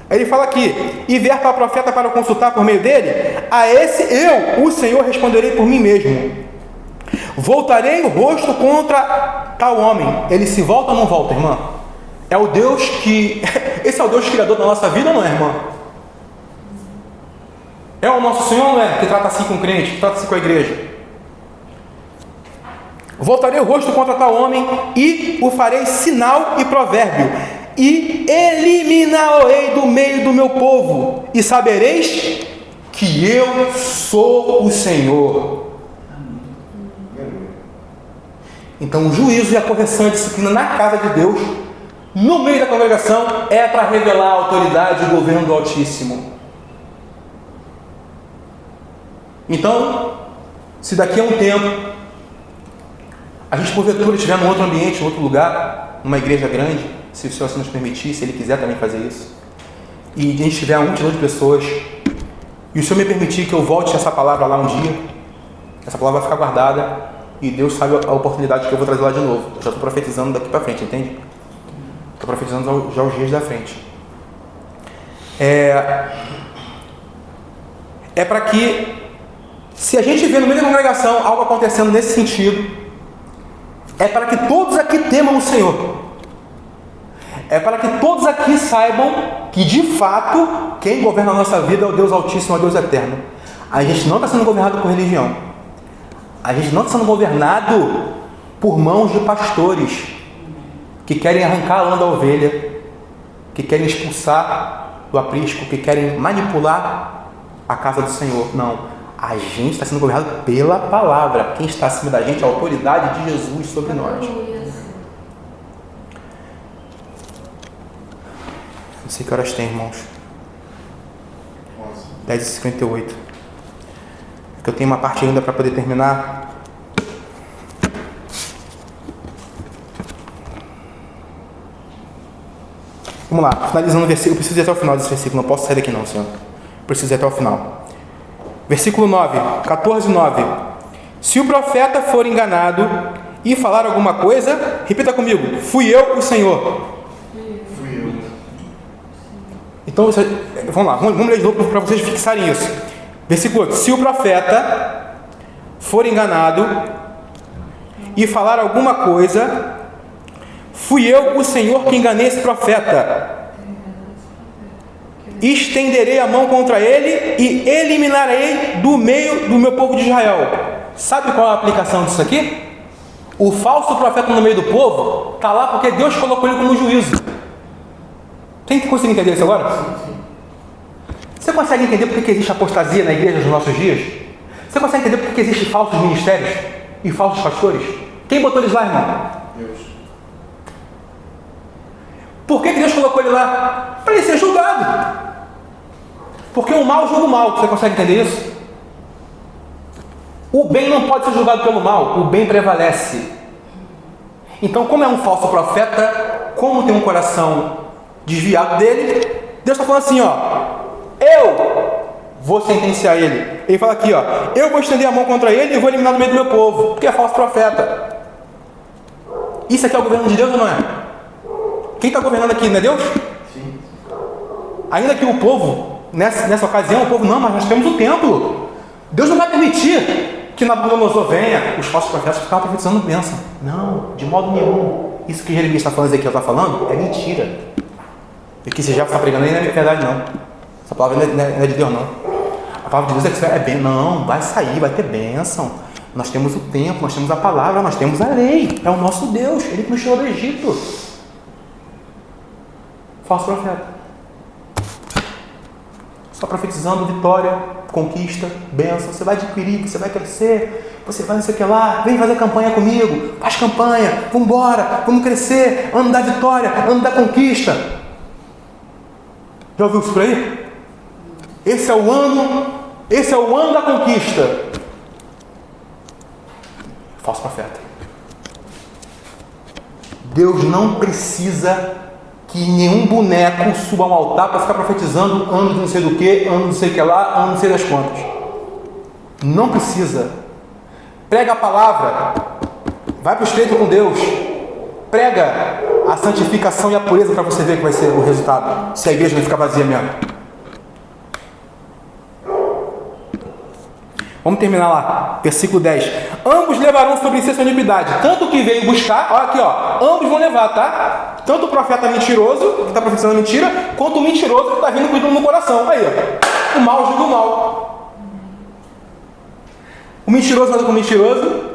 Ele fala aqui: e vier para o profeta para consultar por meio dele, a esse eu, o Senhor, responderei por mim mesmo. Voltarei o rosto contra tal homem. Ele se volta ou não volta, irmã? É o Deus que... Esse é o Deus criador da nossa vida, não é, irmã? É o nosso Senhor, não é? Que trata assim com o crente, que trata assim com a igreja. Voltarei o rosto contra tal homem e o farei sinal e provérbio, e eliminarei do meio do meu povo, e sabereis que eu sou o Senhor. Então o juízo e a correção e a disciplina na casa de Deus, no meio da congregação, é para revelar a autoridade e o governo do Altíssimo. Então, se daqui a um tempo a gente porventura estiver num outro ambiente, em outro lugar, numa igreja grande, se o Senhor assim nos permitir, se Ele quiser também fazer isso, e a gente tiver uma multidão de pessoas, e o Senhor me permitir que eu volte essa palavra lá um dia, essa palavra vai ficar guardada, e Deus sabe a oportunidade que eu vou trazer lá de novo. Eu já estou profetizando daqui para frente, entende? Estou profetizando já os dias da frente. É para que, se a gente vê no meio da congregação algo acontecendo nesse sentido, é para que todos aqui temam o Senhor. É para que todos aqui saibam que, de fato, quem governa a nossa vida é o Deus Altíssimo, é o Deus Eterno. A gente não está sendo governado por religião. A gente não está sendo governado por mãos de pastores que querem arrancar a lã da ovelha, que querem expulsar do aprisco, que querem manipular a casa do Senhor. Não. A gente está sendo governado pela palavra. Quem está acima da gente é a autoridade de Jesus sobre nós. Não sei que horas tem, irmãos. 10h58. Porque eu tenho uma parte ainda para poder terminar. Vamos lá, finalizando o versículo. Eu preciso ir até o final desse versículo. Não posso sair daqui não, Senhor. Preciso ir até o final. Versículo 9, 14:9. Se o profeta for enganado e falar alguma coisa, repita comigo: fui eu, o Senhor. Fui eu. Então, vamos lá, vamos ler de novo para vocês fixarem isso. Versículo 8: se o profeta for enganado e falar alguma coisa, fui eu, o Senhor, que enganei esse profeta. Estenderei a mão contra ele e eliminarei do meio do meu povo de Israel. Sabe qual é a aplicação disso aqui? O falso profeta no meio do povo está lá porque Deus colocou ele como juízo. Quem consegue entender isso agora? Você consegue entender por que existe apostasia na igreja nos nossos dias? Você consegue entender por que existem falsos ministérios e falsos pastores? Quem botou eles lá, irmão? Deus. Por que Deus colocou ele lá? Para ele ser julgado. Porque o mal julga o mal. Você consegue entender isso? O bem não pode ser julgado pelo mal. O bem prevalece. Então, como é um falso profeta, como tem um coração desviado dele, Deus está falando assim, eu vou sentenciar ele. Ele fala aqui, eu vou estender a mão contra ele e vou eliminar do meio do meu povo, porque é falso profeta. Isso aqui é o governo de Deus ou não é? Quem está governando aqui, não é Deus? Sim. Ainda que o povo, nessa ocasião, o povo, não, mas nós temos o templo. Deus não vai permitir que Nabucodonosor venha. Os falsos profetas ficavam profetizando bênção. Não, de modo nenhum. Isso que Jeremias está falando, Ezequiel está falando, é mentira. E que você já está pregando aí não é verdade, não. Essa palavra não é de Deus, não. A palavra de Deus é bem. Não, vai sair, vai ter bênção. Nós temos o templo, nós temos a palavra, nós temos a lei. É o nosso Deus, Ele que nos tirou do Egito. Falso profeta. Só profetizando vitória, conquista, bênção. Você vai adquirir, você vai crescer, você vai não sei o que lá. Vem fazer campanha comigo, faz campanha, vamos embora, vamos crescer, ano da vitória, ano da conquista. Já ouviu isso por aí? Esse é o ano da conquista. Falso profeta. Deus não precisa que nenhum boneco suba ao altar para ficar profetizando ano de não sei do que, ano de não sei o que lá, ano de não sei das quantas. Não precisa. Prega a palavra. Vai para o estreito com Deus. Prega a santificação e a pureza para você ver que vai ser o resultado. Se a igreja não ficar vazia mesmo. Vamos terminar lá. Versículo 10. Ambos levarão sobre si essa iniquidade. Tanto que veio buscar, olha aqui, ambos vão levar, tá? Tanto o profeta mentiroso, que está profetizando mentira, quanto o mentiroso que está vindo com ídolo no coração. Aí, o mal julga o mal. O mentiroso anda com o mentiroso.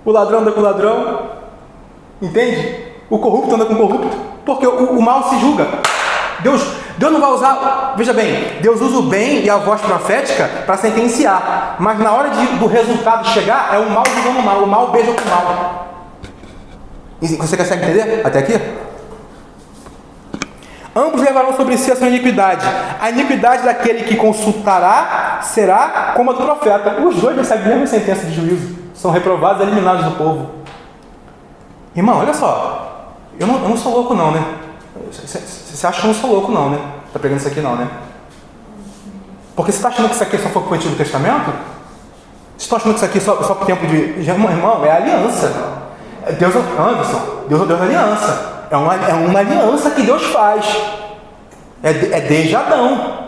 O ladrão anda com o ladrão. Entende? O corrupto anda com o corrupto. Porque o mal se julga. Deus não vai usar, veja bem, Deus usa o bem e a voz profética para sentenciar, mas na hora do resultado chegar, é o mal julgando o mal beija com o mal. Você consegue entender até aqui? Ambos levarão sobre si essa iniquidade. A iniquidade daquele que consultará será como a do profeta. Os dois recebem a mesma sentença de juízo. São reprovados e eliminados do povo. Irmão, olha só. Eu não sou louco não, né? Você acha que eu não sou louco não, né? Está pregando isso aqui não, né? Porque você está achando que isso aqui só foi para o Antigo Testamento? Vocês estão achando que isso aqui é só por tempo de... Irmão, é aliança. Deus, Anderson, Deus é o Deus da aliança. É uma aliança que Deus faz. É desde Adão.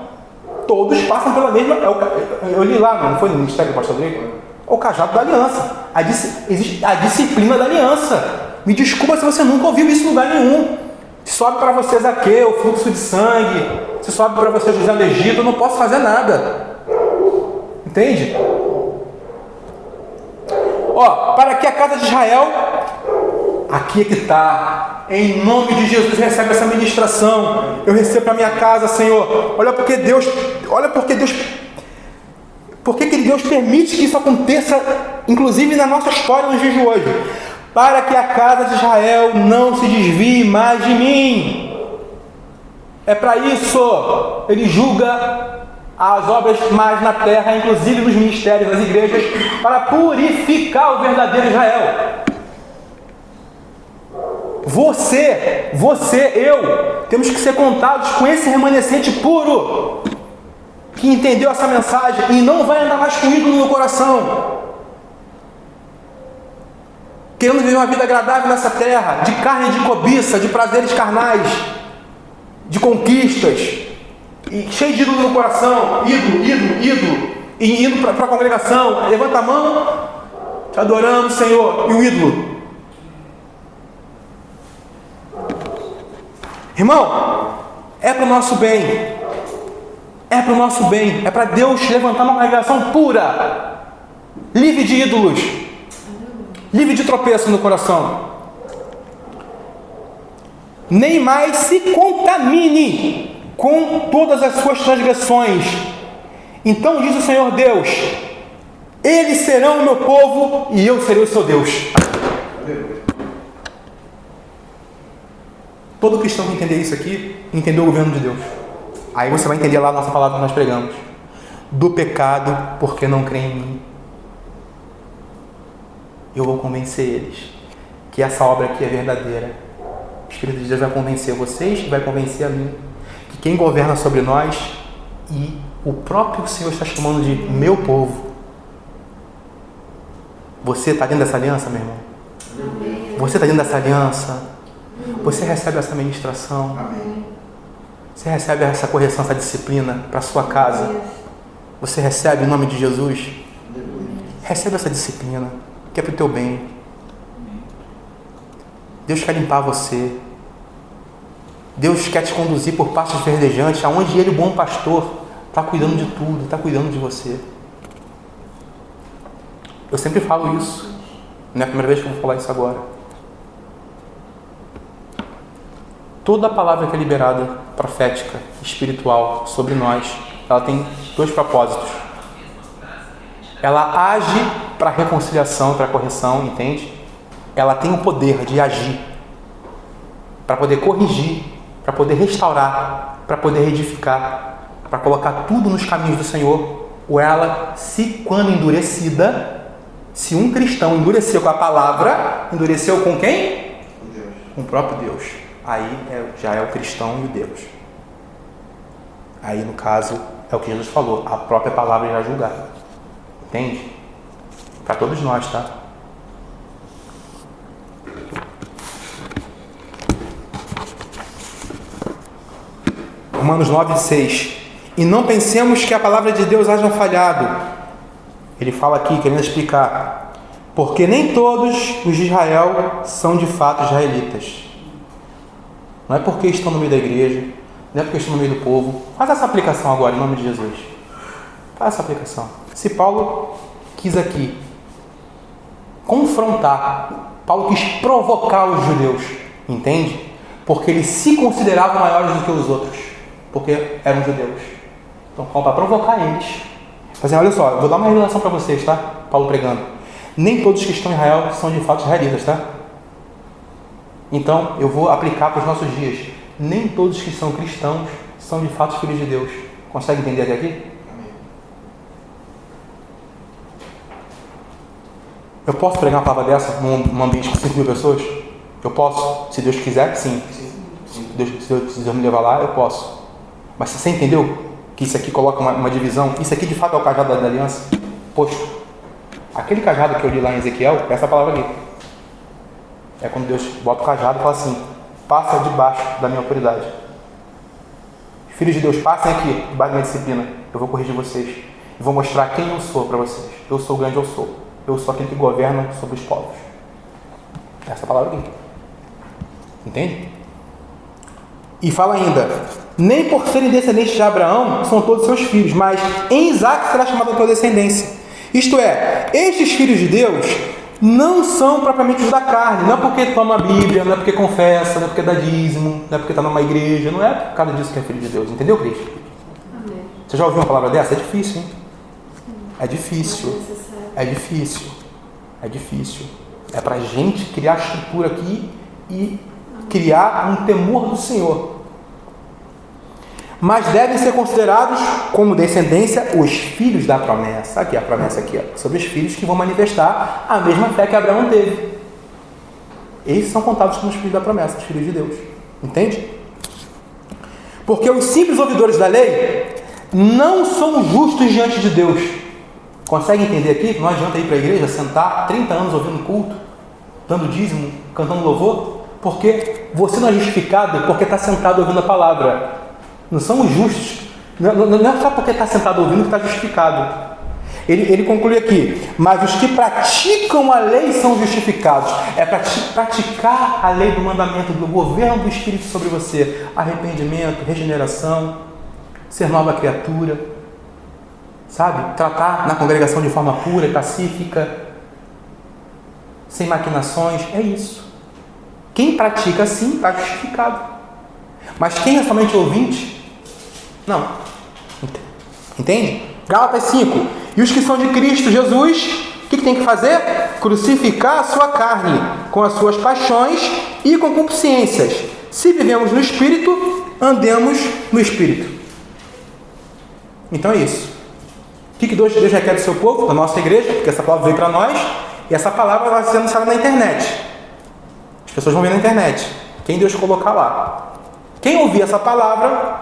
Todos passam pela mesma... Eu li lá, não foi no ministério do pastor Drake? É o cajado da aliança. Existe a disciplina da aliança. Me desculpa se você nunca ouviu isso em lugar nenhum. Se sobe para você Zaqueu, o fluxo de sangue. Se sobe para você José do Egito, eu não posso fazer nada. Entende? Para que a casa de Israel, aqui é que está, em nome de Jesus, recebe essa ministração. Eu recebo para minha casa, Senhor. Olha porque Deus, por que Deus permite que isso aconteça, inclusive na nossa história nos dias de hoje? Para que a casa de Israel não se desvie mais de mim. É para isso. Ele julga as obras mais na terra, inclusive nos ministérios, nas igrejas, para purificar o verdadeiro Israel. Você, eu, temos que ser contados com esse remanescente puro, que entendeu essa mensagem e não vai andar mais com ídolo no coração, querendo viver uma vida agradável nessa terra, de carne e de cobiça, de prazeres carnais, de conquistas, e cheio de ídolo no coração, ídolo, e indo para a congregação, levanta a mão, te adoramos, Senhor, e o ídolo. Irmão, é para o nosso bem, é para Deus levantar uma congregação pura, livre de ídolos, livre de tropeço no coração. Nem mais se contamine com todas as suas transgressões. Então diz o Senhor Deus: eles serão o meu povo e eu serei o seu Deus. Todo cristão que entender isso aqui, entendeu o governo de Deus. Aí você vai entender lá a nossa palavra que nós pregamos: do pecado, porque não creem em mim. Eu vou convencer eles que essa obra aqui é verdadeira. O Espírito de Deus vai convencer vocês e vai convencer a mim que quem governa sobre nós, e o próprio Senhor está chamando de meu povo. Você está dentro dessa aliança, meu irmão? Amém. Você está dentro dessa aliança? Você recebe essa ministração? Amém. Você recebe essa correção, essa disciplina para a sua casa? Você recebe em nome de Jesus? Recebe essa disciplina, que é para o teu bem. Deus quer limpar você. Deus quer te conduzir por pastos verdejantes, aonde Ele, o bom pastor, está cuidando de tudo, está cuidando de você. Eu sempre falo isso. Não é a primeira vez que eu vou falar isso agora. Toda a palavra que é liberada, profética, espiritual, sobre nós, ela tem dois propósitos. Ela age para a reconciliação, para a correção, entende? Ela tem o poder de agir, para poder corrigir, para poder restaurar, para poder edificar, para colocar tudo nos caminhos do Senhor. Ou ela, quando endurecida, se um cristão endureceu com a palavra, endureceu com quem? Com Deus. Com o próprio Deus. Aí já é o cristão e o Deus. Aí, no caso, é o que Jesus falou, a própria palavra irá julgar. Entende? Para todos nós, tá? Romanos 9:6. E não pensemos que a palavra de Deus haja falhado. Ele fala aqui, querendo explicar. Porque nem todos os de Israel são de fato israelitas. Não é porque estão no meio da igreja, não é porque estão no meio do povo. Faz essa aplicação agora, em nome de Jesus. Faz essa aplicação. Se Paulo quis aqui confrontar, Paulo quis provocar os judeus, entende? Porque eles se consideravam maiores do que os outros, porque eram judeus. Então, Paulo vai provocar eles. Assim, olha só, eu vou dar uma revelação para vocês, tá? Paulo pregando. Nem todos que estão em Israel são de fato israelitas, tá? Então, eu vou aplicar para os nossos dias. Nem todos que são cristãos são de fato filhos de Deus. Consegue entender até aqui? Eu posso pregar uma palavra dessa num ambiente com 5.000 pessoas? Eu posso, se Deus quiser, sim. Se Deus me levar lá, eu posso. Mas você entendeu que isso aqui coloca uma divisão? Isso aqui de fato é o cajado da aliança? Posto. Aquele cajado que eu li lá em Ezequiel, essa palavra aqui. É quando Deus bota o cajado e fala assim: passa debaixo da minha autoridade. Os filhos de Deus, passem aqui, debaixo da minha disciplina. Eu vou corrigir vocês. E vou mostrar quem eu sou para vocês. Eu sou o grande eu sou. Eu sou aquele que governa sobre os povos. Essa palavra aqui. Entende? E fala ainda: nem por serem descendentes de Abraão são todos seus filhos, mas em Isaac será chamada a tua descendência. Isto é, estes filhos de Deus não são propriamente os da carne. Não é porque toma a Bíblia, não é porque confessa, não é porque dá dízimo, não é porque está numa igreja. Não é por causa disso que é filho de Deus. Entendeu, Cristo? Amém. Você já ouviu uma palavra dessa? É difícil, hein? É difícil. É difícil. É difícil. É para a gente criar estrutura aqui e criar um temor do Senhor. Mas devem ser considerados como descendência os filhos da promessa. Aqui a promessa aqui, ó, sobre os filhos que vão manifestar a mesma fé que Abraão teve. Esses são contados como os filhos da promessa, os filhos de Deus. Entende? Porque os simples ouvidores da lei não são justos diante de Deus. Consegue entender aqui que não adianta ir para a igreja, sentar 30 anos ouvindo culto, dando dízimo, cantando louvor? Porque você não é justificado porque está sentado ouvindo a palavra. Não são os justos. Não é só porque está sentado ouvindo que está justificado. Ele conclui aqui: mas os que praticam a lei são justificados. É praticar a lei do mandamento, do governo do Espírito sobre você. Arrependimento, regeneração, ser nova criatura. Sabe? Tratar na congregação de forma pura e pacífica, sem maquinações. É isso. Quem pratica assim está justificado. Mas quem é somente ouvinte, não. Entende? Gálatas 5. E os que são de Cristo Jesus, o que tem que fazer? Crucificar a sua carne com as suas paixões e concupiscências. Se vivemos no Espírito, andemos no Espírito. Então é isso. O que Deus requer do seu povo, da nossa igreja? Porque essa palavra veio para nós e essa palavra vai ser anunciada na internet. As pessoas vão ver na internet. Quem Deus colocar lá. Quem ouvir essa palavra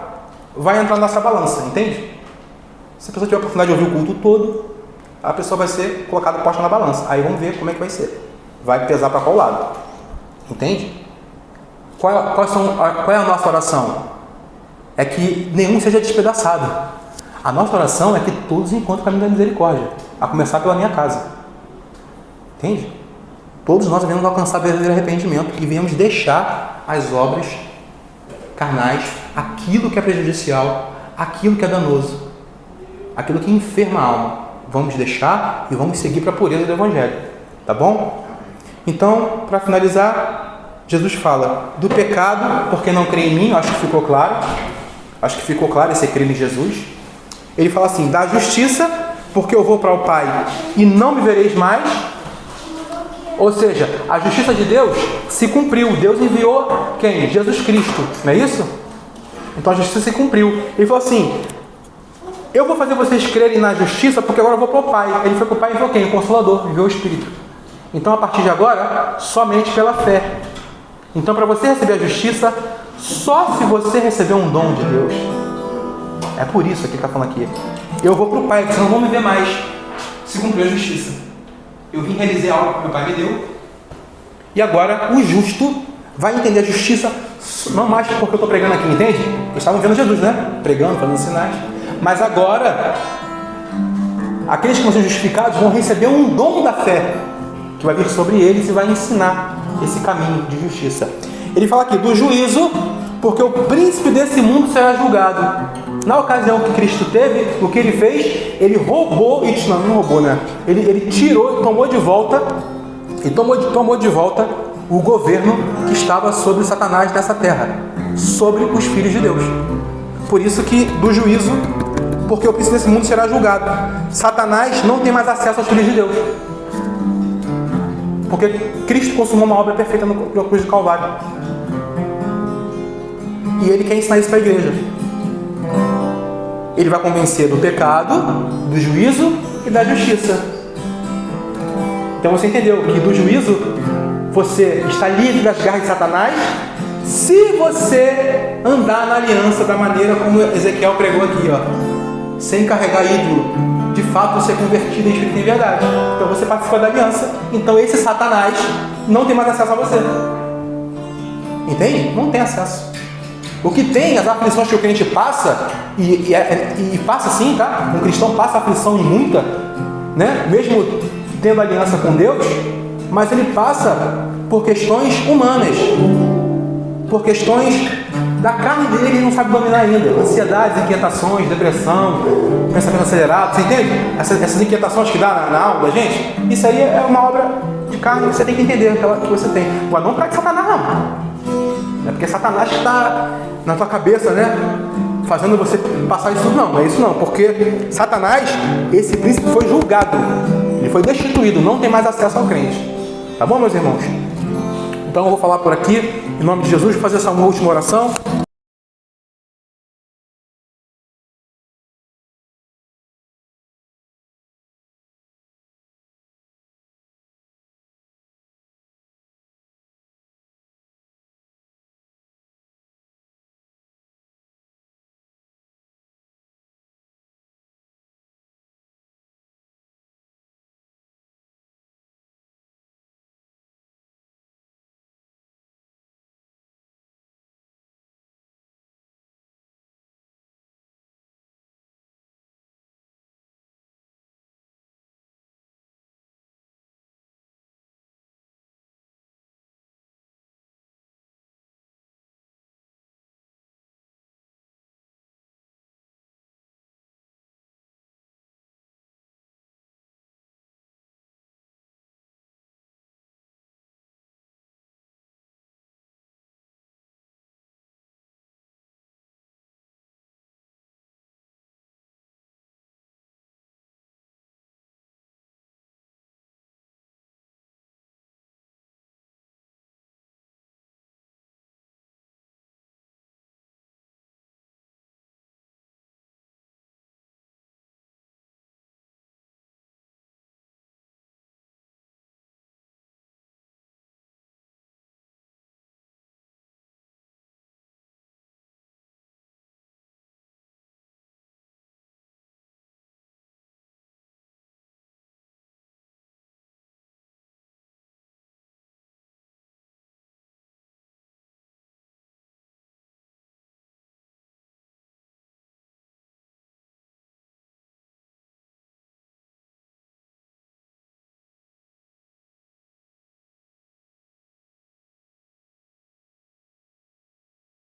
vai entrar nessa balança, entende? Se a pessoa tiver a oportunidade de ouvir o culto todo, a pessoa vai ser colocada posta na balança. Aí vamos ver como é que vai ser. Vai pesar para qual lado. Entende? Qual é a nossa oração? É que nenhum seja despedaçado. A nossa oração é que todos encontrem o caminho da misericórdia, a começar pela minha casa. Entende? Todos nós devemos alcançar verdadeiro arrependimento e devemos deixar as obras carnais, aquilo que é prejudicial, aquilo que é danoso, aquilo que enferma a alma. Vamos deixar e vamos seguir para a pureza do Evangelho. Tá bom? Então, para finalizar, Jesus fala do pecado, porque não crê em mim. Acho que ficou claro. Acho que ficou claro esse crer em Jesus. Ele fala assim: da justiça, porque eu vou para o Pai e não me vereis mais. Ou seja, a justiça de Deus se cumpriu. Deus enviou quem? Jesus Cristo. Não é isso? Então a justiça se cumpriu. Ele falou assim: eu vou fazer vocês crerem na justiça porque agora eu vou para o Pai. Ele foi para o Pai e enviou quem? O Consolador, enviou o Espírito. Então a partir de agora, somente pela fé. Então para você receber a justiça, só se você receber um dom de Deus. É por isso que ele está falando aqui. Eu vou para o Pai, porque vocês não vão me ver mais. Se cumpriu a justiça. Eu vim realizar algo que meu Pai me deu. E agora o justo vai entender a justiça, não mais porque eu estou pregando aqui, entende? Eles estavam vendo Jesus, né? Pregando, fazendo sinais. Mas agora, aqueles que vão ser justificados vão receber um dom da fé, que vai vir sobre eles e vai ensinar esse caminho de justiça. Ele fala aqui do juízo, porque o príncipe desse mundo será julgado. Na ocasião que Cristo teve, o que ele fez? Ele roubou, não roubou, né? Ele tirou, tomou de volta o governo que estava sobre Satanás nessa terra, sobre os filhos de Deus. Por isso que do juízo, porque o príncipe desse mundo será julgado. Satanás não tem mais acesso aos filhos de Deus, porque Cristo consumou uma obra perfeita na cruz do Calvário. E ele quer ensinar isso para a igreja. Ele vai convencer do pecado, do juízo e da justiça. Então você entendeu que do juízo você está livre das garras de Satanás se você andar na aliança da maneira como Ezequiel pregou aqui, ó, sem carregar ídolo, de fato ser convertido em espírito em verdade. Então você participa da aliança, então esse Satanás não tem mais acesso a você. Entende? Não tem acesso. O que tem, as aflições que o crente passa, e passa sim, tá? Um cristão passa aflição e muita, né? Mesmo tendo aliança com Deus, mas ele passa por questões humanas, por questões da carne dele, ele não sabe dominar ainda. Ansiedades, inquietações, depressão, pensamento acelerado, você entende? Essas inquietações que dá na alma da gente, isso aí é uma obra de carne que você tem que entender que você tem. Agora não para que Satanás não. É porque Satanás está na tua cabeça, né? Fazendo você passar isso. Não é isso não. Porque Satanás, esse príncipe foi julgado. Ele foi destituído. Não tem mais acesso ao crente. Tá bom, meus irmãos? Então eu vou falar por aqui. Em nome de Jesus, vou fazer essa última oração.